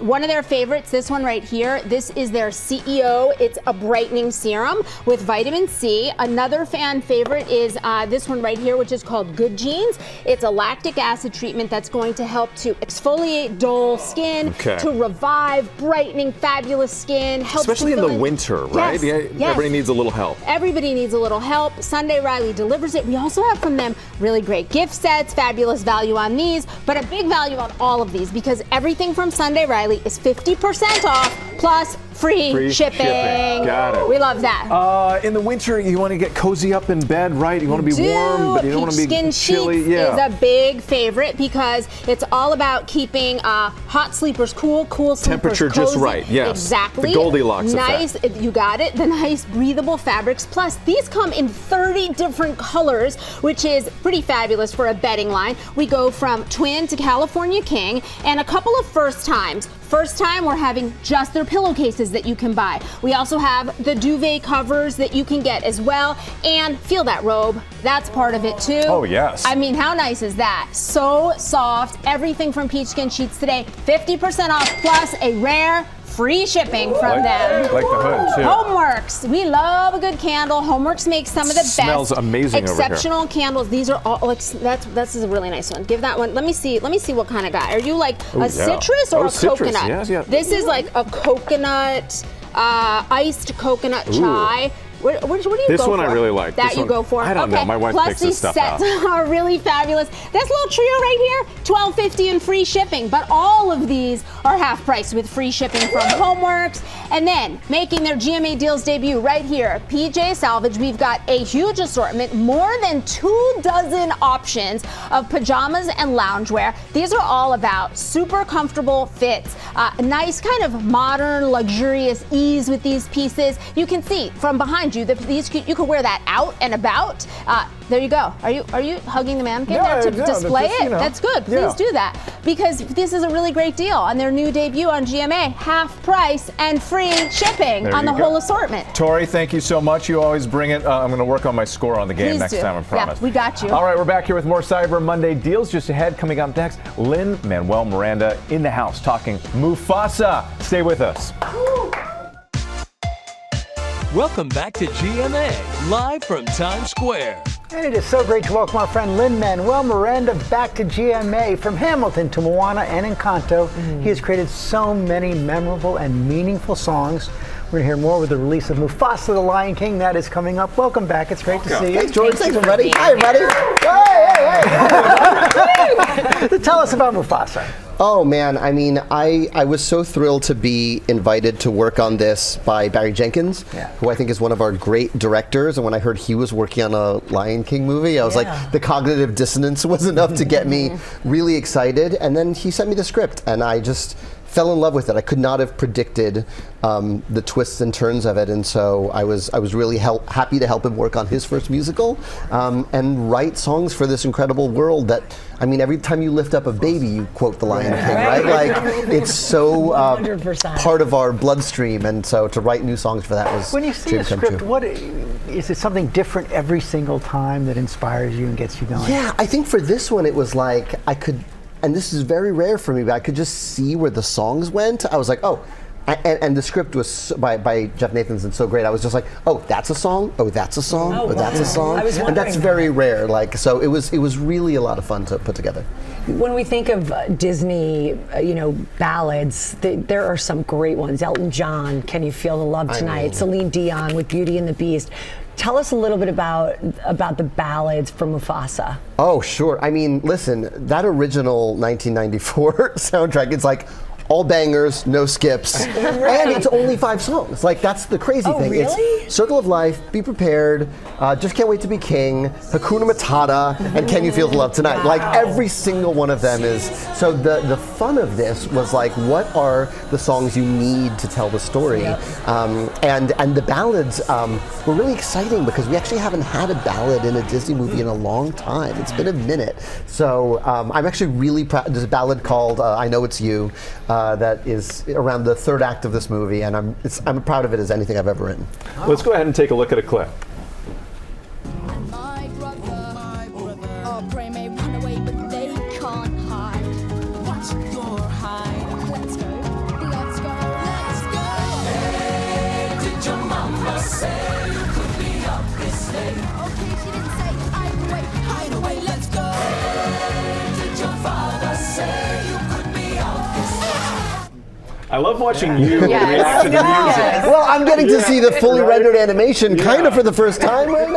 One of their favorites, this one right here, this is their CEO. It's a brightening serum with vitamin C. Another fan favorite is this one right here, which is called Good Genes. It's a lactic acid treatment that's going to help to exfoliate dull skin, to revive brightening, fabulous skin. Helps Especially in the winter, right? Yes, yes. Everybody needs a little help. Everybody needs a little help. Sunday Riley delivers it. We also have from them really great gift sets, fabulous value on these, but a big value on all of these because everything from Sunday Riley is 50% off plus free shipping. Got it. We love that. In the winter, you want to get cozy up in bed, right? You want to be warm, but you don't want to be Skin chilly. Sheets is a big favorite because it's all about keeping hot sleepers cool, cool sleepers Temperature just cozy. right, yes. Exactly. The Goldilocks nice, effect. You got it. The nice breathable fabrics. Plus, these come in 30 different colors, which is pretty fabulous for a bedding line. We go from twin to California king, and a couple of first times. First time, we're having just their pillowcases that you can buy. We also have the duvet covers that you can get as well. And feel that robe. That's part of it too. Oh, yes. I mean, how nice is that? So soft. Everything from Peach Skin Sheets today. 50% off plus a rare free shipping from them. Like the hood, too. Homeworks. We love a good candle. Homeworks makes some of the Smells best amazing over here. exceptional candles. These are all that's a really nice one. Give that one. Let me see what kind of guy. Are you like a citrus or a citrus. coconut? Yes, yeah. This is like a coconut, iced coconut chai. What do you go for? This one I really like. That This you one, go for? I don't know. My wife Plus picks this these stuff sets out. are really fabulous. This little trio right here, $12.50 and free shipping. But all of these are half price with free shipping from Homeworks. And then making their GMA deals debut right here, PJ Salvage. We've got a huge assortment, more than 24 options of pajamas and loungewear. These are all about super comfortable fits, nice kind of modern, luxurious ease with these pieces. You can see from behind you that you can wear that out and about. There you go. Are you hugging the mannequin there to display it? That's good. Please do that because this is a really great deal on their new debut on GMA. Half price and free shipping on the whole assortment. Tori, thank you so much. You always bring it. I'm going to work on my score on the game next time, I promise. Yeah, we got you. All right, we're back here with more Cyber Monday deals just ahead. Coming up next, Lin-Manuel Miranda in the house talking Mufasa. Stay with us. Welcome back to GMA, live from Times Square. And it is so great to welcome our friend Lin-Manuel Miranda back to GMA. From Hamilton to Moana and Encanto, he has created so many memorable and meaningful songs. We're going to hear more with the release of Mufasa, the Lion King. That is coming up. Welcome back. It's great to see you. Thanks, George. Thanks, everybody. Hi, everybody. Hey. Tell us about Mufasa. Oh, man. I mean, I was so thrilled to be invited to work on this by Barry Jenkins, who I think is one of our great directors. And when I heard he was working on a Lion King movie, I was like, the cognitive dissonance was enough to get me really excited. And then he sent me the script, and I just fell in love with it. I could not have predicted the twists and turns of it, and so I was really happy to help him work on his first musical and write songs for this incredible world that, I mean, every time you lift up a baby, you quote the Lion King, right? Like, it's so part of our bloodstream, and so to write new songs for that was when you see a script, what is it? Something different every single time that inspires you and gets you going? Yeah, I think for this one it was like I could, and this is very rare for me, but I could just see where the songs went. I was like, oh. And the script was by Jeff Nathanson so great. I was just like, oh, that's a song. Oh, that's a song. Oh, that's a song. And that's very rare. Like, so it was really a lot of fun to put together. When we think of Disney, ballads, there are some great ones. Elton John, Can You Feel the Love Tonight? Celine Dion with Beauty and the Beast. Tell us a little bit about the ballads from Mufasa. Oh, sure. I mean, listen, that original 1994 soundtrack, it's like all bangers, no skips, and it's only 5 songs. Like, that's the crazy thing. Really? It's Circle of Life, Be Prepared, Just Can't Wait to Be King, Hakuna Matata, and Can You Feel the Love Tonight. Wow. Like, every single one of them is. So the fun of this was like, what are the songs you need to tell the story? Yep. And the ballads were really exciting because we actually haven't had a ballad in a Disney movie in a long time. It's been a minute. So I'm actually really proud. There's a ballad called I Know It's You. That is around the 3rd act of this movie, and I'm proud of it as anything I've ever written. Let's go ahead and take a look at a clip. I love watching you react to the music. Well, I'm getting to see the fully rendered animation kind of for the first time right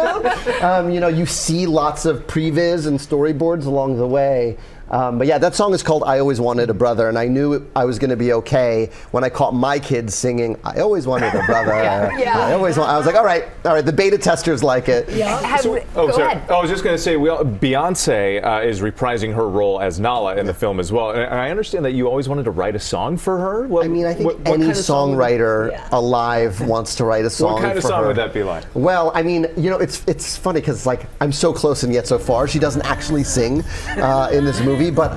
now. You see lots of previs and storyboards along the way. But yeah, that song is called I Always Wanted a Brother, and I knew I was going to be okay when I caught my kids singing I Always Wanted a Brother. I was like, all right, the beta testers like it. Yeah. Go ahead. I was just going to say, Beyonce is reprising her role as Nala in the film as well, and I understand that you always wanted to write a song for her. I think any songwriter alive wants to write a song for her. What kind of song would that be like? Well, I mean, it's funny because like I'm so close and yet so far. She doesn't actually sing in this movie. But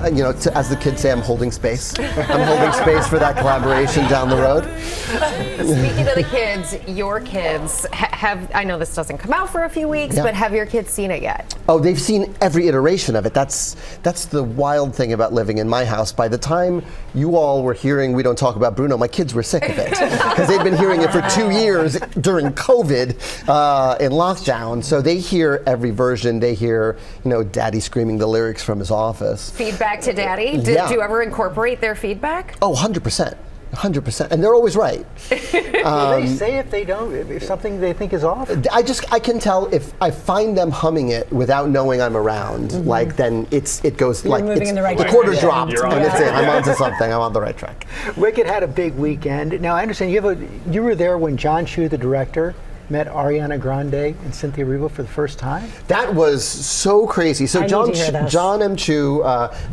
as the kids say, I'm holding space. I'm holding space for that collaboration down the road. Speaking of the kids, your kids I know this doesn't come out for a few weeks, but have your kids seen it yet? Oh, they've seen every iteration of it. That's the wild thing about living in my house. By the time you all were hearing We Don't Talk About Bruno, my kids were sick of it because they'd been hearing it for 2 years during COVID in lockdown. So they hear every version. They hear, Daddy screaming the lyrics from his office. Feedback to Daddy? Did you ever incorporate their feedback? Oh, 100%. 100%, and they're always right. They say if something they think is off. I can tell if I find them humming it without knowing I'm around. Like then it goes You're moving in the right direction. quarter dropped, and it's in. I'm onto something. I'm on the right track. Wicked had a big weekend. Now I understand you were there when John Chu, the director, met Ariana Grande and Cynthia Erivo for the first time? That was so crazy. So John M. Chu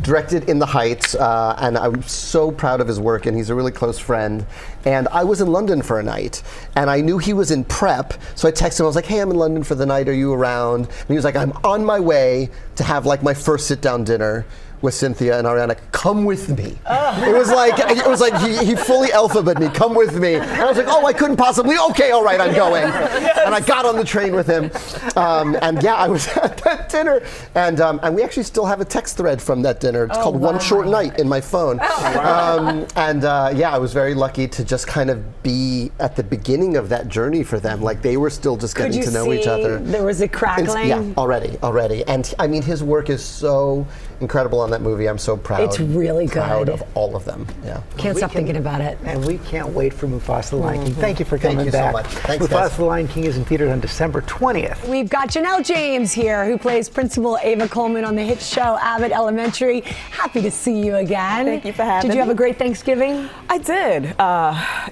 directed In the Heights, and I'm so proud of his work, and he's a really close friend. And I was in London for a night, and I knew he was in prep, so I texted him. I was like, hey, I'm in London for the night. Are you around? And he was like, I'm on my way to have like my first sit-down dinner with Cynthia and Ariana. Come with me. It was like he fully alphabeted me. Come with me. And I was like, oh, I couldn't possibly. Okay, all right, I'm going. And I got on the train with him. And yeah, I was at that dinner. And we actually still have a text thread from that dinner. It's called One Short Night in my phone. Yeah, I was very lucky to just kind of be at the beginning of that journey for them. Like they were still just getting to know each other. There was a crackling. Yeah, already. And I mean, his work is so incredible on that movie. I'm so proud. It's really good. Proud of all of them. Yeah. Can't stop thinking about it. And we can't wait for Mufasa the Lion King. Thank you for coming back. Thank you so much. Thanks, Mufasa the Lion King is in theaters on December 20th. We've got Janelle James here, who plays Principal Ava Coleman on the hit show Abbott Elementary. Happy to see you again. Thank you for having me. Did you have a great Thanksgiving? I did.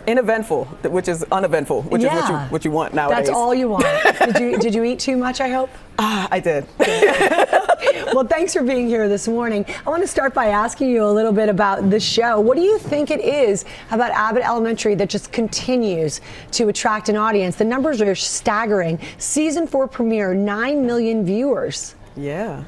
Uneventful, which is uneventful, which is what you want nowadays. That's all you want. Did you eat too much, I hope? I did. Well, thanks for being here this morning. I want to start by asking you a little bit about the show. What do you think it is about Abbott Elementary that just continues to attract an audience? The numbers are staggering. Season 4 premiere, 9 million viewers. Yeah.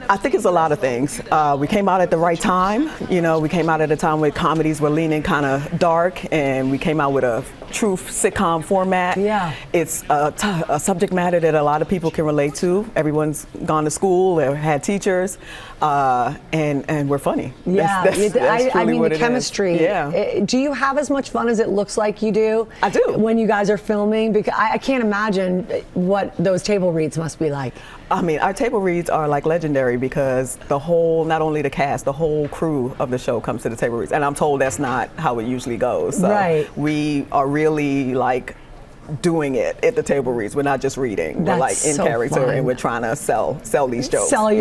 I think it's a lot of things. We came out at the right time. You know, we came out at a time where comedies were leaning kind of dark, and we came out with a true sitcom format. Yeah. It's a subject matter that a lot of people can relate to. Everyone's gone to school or had teachers, and we're funny. Yeah, that's I mean what the it chemistry. is. Yeah. Do you have as much fun as it looks like you do? I do. When you guys are filming, because I can't imagine what those table reads must be like. I mean, our table reads are like legendary because the whole, not only the cast, the whole crew of the show comes to the table reads. And I'm told that's not how it usually goes. So right. We are really like doing it at the table reads. We're not just reading. We're like in so character fun. and we're trying to sell these jokes. Sell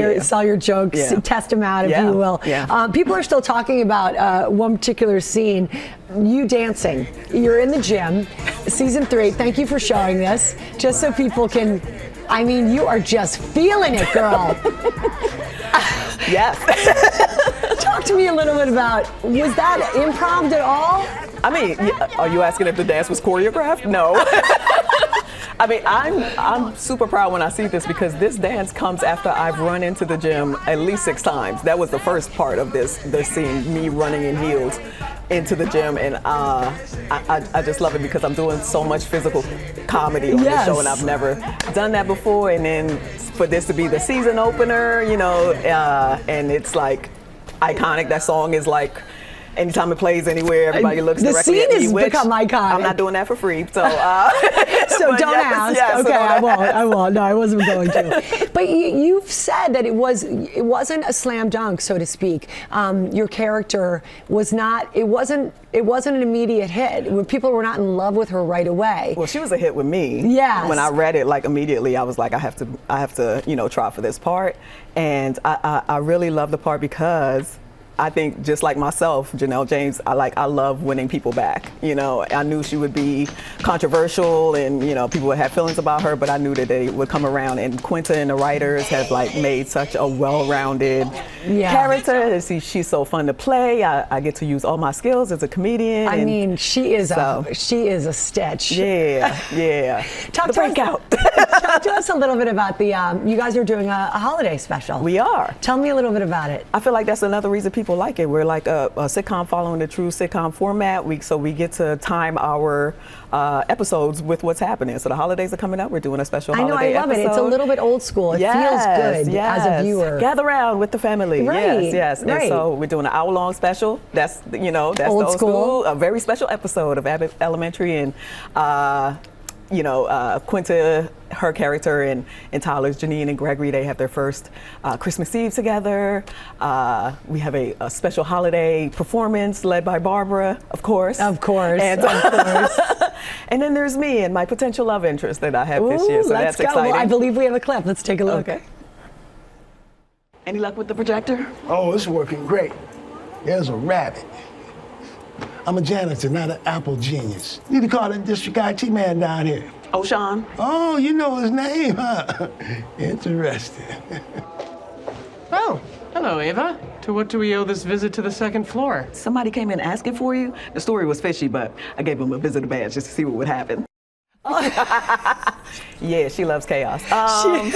your jokes, test them out, if you will. Yeah. People are still talking about one particular scene, you dancing. You're in the gym, season 3. Thank you for showing this, just so people can, I mean, you are just feeling it, girl. Yes. Talk to me a little bit about, was that improv at all? I mean, are you asking if the dance was choreographed? No. I mean, I'm super proud when I see this because this dance comes after I've run into the gym at least 6 times. That was the first part of this scene, me running in heels into the gym, and I just love it because I'm doing so much physical comedy on this show, and I've never done that before. And then for this to be the season opener, you know, and it's like iconic. That song is like, anytime it plays anywhere, everybody looks directly at me. The scene has become iconic. I'm not doing that for free, so so don't ask. Yes, okay, so I won't. No, I wasn't going to. But you've said that it wasn't a slam dunk, so to speak. Your character was not. It wasn't an immediate hit. When people were not in love with her right away. Well, she was a hit with me. Yes. When I read it, like immediately, I was like, I have to, you know, try for this part, and I really love the part because I think just like myself, Janelle James, I love winning people back. You know, I knew she would be controversial and, you know, people would have feelings about her, but I knew that they would come around, and Quinta and the writers have like made such a well-rounded character. She's so fun to play. I get to use all my skills as a comedian. I mean, she is a stitch. Yeah. Talk to us a little bit about the, you guys are doing a holiday special. We are. Tell me a little bit about it. I feel like that's another reason people like it. We're like a sitcom following the true sitcom format. So we get to time our episodes with what's happening. So the holidays are coming up. We're doing a special holiday episode. I love it. It's a little bit old school. It feels good as a viewer. Gather around with the family. Right. Yes. Right. And so we're doing an hour-long special. That's old the old school. A very special episode of Abbott Elementary, and Quinta, her character, and Tyler's Janine and Gregory, they have their first Christmas Eve together. We have a special holiday performance led by Barbara, of course. Of course. And then there's me and my potential love interest that I have this year, so that's exciting. Well, I believe we have a clip. Let's take a look. Okay. Any luck with the projector? Oh, it's working great. There's a rabbit. I'm a janitor, not an Apple genius. Need to call the district IT man down here. Oh, Sean. Oh, you know his name, huh? Interesting. Oh, hello, Ava. To what do we owe this visit to the second floor? Somebody came in asking for you. The story was fishy, but I gave him a visitor badge just to see what would happen. Yeah, she loves chaos. I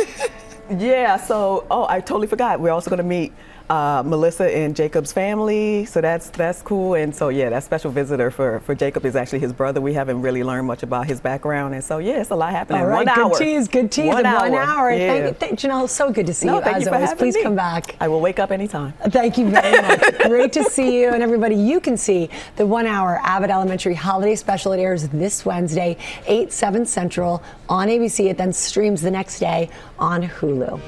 totally forgot. We're also going to meet Melissa and Jacob's family, so that's cool. And so that special visitor for Jacob is actually his brother. We haven't really learned much about his background, and so it's a lot happening. All right, 1 hour. Good tease. 1 hour. 1 hour. Yeah. Thank Janelle, so good to see you. Thank as you for always. having Please me. come back. I will wake up anytime. Thank you very much. Great to see you. And everybody, you can see the 1 hour Abbott Elementary holiday special. It airs this Wednesday, 8/7 Central on ABC. It then streams the next day on Hulu.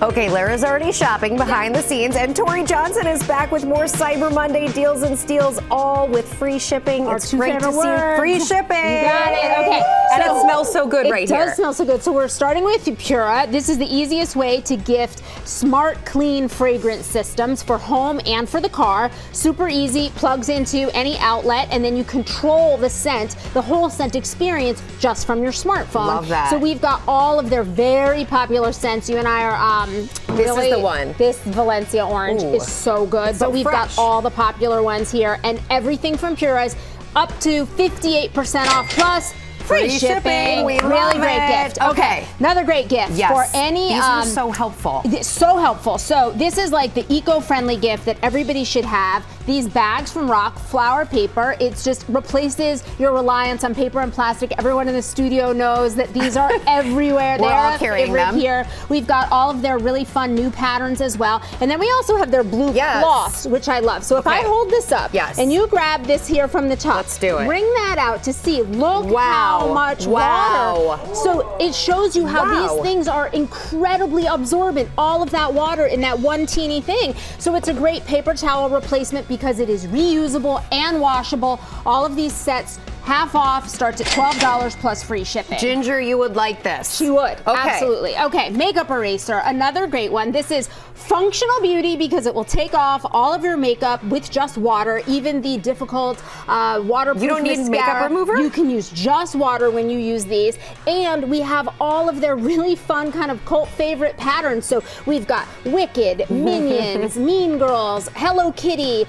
Okay, Lara's already shopping behind the scenes, and Tori Johnson is back with more Cyber Monday deals and steals, all with free shipping. It's great to see free shipping. You got it. Okay. And it smells so good right here. It does smell so good. So we're starting with Pura. This is the easiest way to gift smart, clean fragrance systems for home and for the car. Super easy, plugs into any outlet, and then you control the scent, the whole scent experience just from your smartphone. Love that. So we've got all of their very popular scents. You and I are this is the one. This Valencia orange is so good. So but we've got all the popular ones here, and everything from Pura's up to 58% off plus free shipping. We really love great it. gift. Okay, another great gift for any. These are so helpful. So helpful. So this is like the eco-friendly gift that everybody should have. These bags from Rock, flower paper. It just replaces your reliance on paper and plastic. Everyone in the studio knows that these are everywhere. We're They're all carrying them here. We've got all of their really fun new patterns as well. And then we also have their blue cloths, which I love. So if I hold this up and you grab this here from the top. Let's do it. Bring that out to see. Look how much water. So it shows you how these things are incredibly absorbent. All of that water in that one teeny thing. So it's a great paper towel replacement because it is reusable and washable. All of these sets half off, starts at $12 plus free shipping. Ginger, you would like this. She would. Absolutely. Okay, makeup eraser, another great one. This is functional beauty because it will take off all of your makeup with just water, even the difficult waterproof You don't need mascara. makeup remover? You can use just water when you use these. And we have all of their really fun kind of cult favorite patterns. So we've got Wicked, Minions, Mean Girls, Hello Kitty,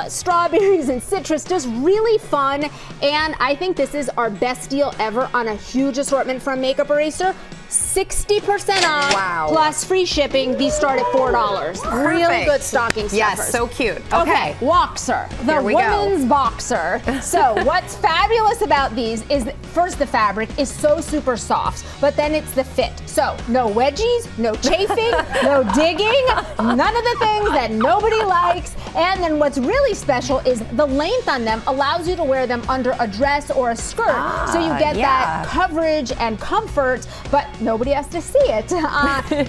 strawberries and citrus, just really fun. And I think this is our best deal ever on a huge assortment from Makeup Eraser. 60% off plus free shipping. These start at $4. Really good stocking stuffers. Yes, so cute. Okay, Boxer, the women's boxer. So what's fabulous about these is that first the fabric is so super soft, but then it's the fit. So no wedgies, no chafing, no digging, none of the things that nobody likes. And then what's really special is the length on them allows you to wear them under a dress or a skirt. So you get that coverage and comfort, but nobody has to see it.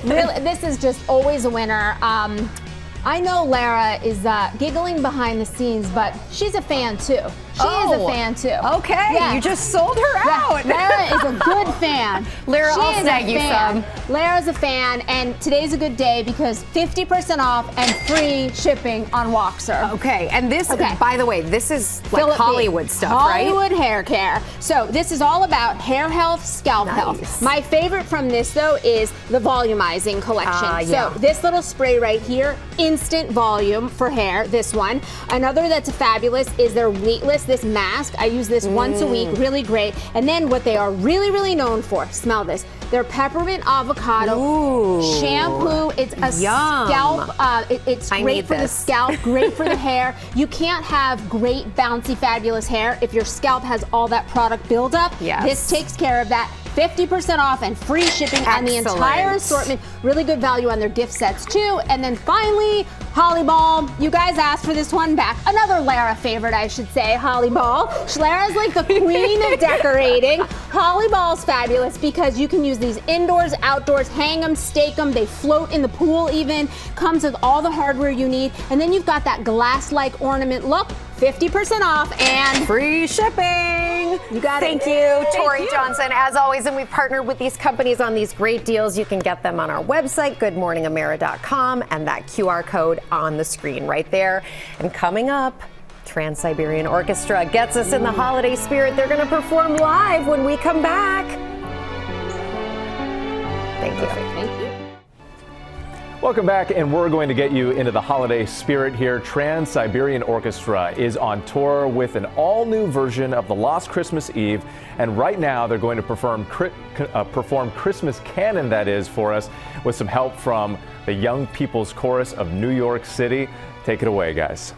Really, this is just always a winner. I know Lara is giggling behind the scenes, but she's a fan too. She is a fan too. Okay, you just sold her out. Lara is a good fan. Lara, I'll snag you some. Lara's a fan, and today's a good day because 50% off and free shipping on Boxer. Okay, and this, by the way, this is like Hollywood stuff, right? Hollywood hair care. So this is all about hair health, scalp health. My favorite from this though is the volumizing collection. So this little spray right here, instant volume for hair, this one. Another that's fabulous is their weightless, this mask. I use this once a week, really great. And then what they are really, really known for, smell this, their peppermint avocado shampoo. It's a scalp, it's great for the scalp, great for the hair. You can't have great, bouncy, fabulous hair if your scalp has all that product buildup. This takes care of that. 50% off and free shipping on the entire assortment. Really good value on their gift sets too. And then finally, Holly Ball. You guys asked for this one back. Another Lara favorite, I should say, Holly Ball. Lara's like the queen of decorating. Holly Ball's fabulous because you can use these indoors, outdoors, hang them, stake them. They float in the pool even. Comes with all the hardware you need. And then you've got that glass-like ornament look. 50% off and free shipping. You got it. Thank you, Tori Johnson, as always. And we've partnered with these companies on these great deals. You can get them on our website, goodmorningamera.com, and that QR code on the screen right there. And coming up, Trans-Siberian Orchestra gets us in the holiday spirit. They're going to perform live when we come back. Thank you. Thank you. Welcome back, and we're going to get you into the holiday spirit here. Trans-Siberian Orchestra is on tour with an all-new version of the Lost Christmas Eve, and right now they're going to perform Christmas Canon, that is, for us, with some help from the Young People's Chorus of New York City. Take it away, guys.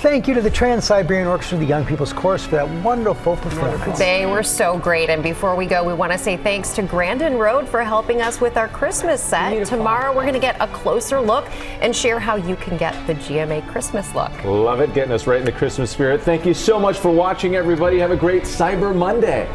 thank you to the Trans-Siberian Orchestra, the Young People's Chorus, for that wonderful performance. They were so great. And before we go, we want to say thanks to Grandin Road for helping us with our Christmas set. Beautiful. Tomorrow, we're going to get a closer look and share how you can get the GMA Christmas look. Love it, getting us right in the Christmas spirit. Thank you so much for watching, everybody. Have a great Cyber Monday.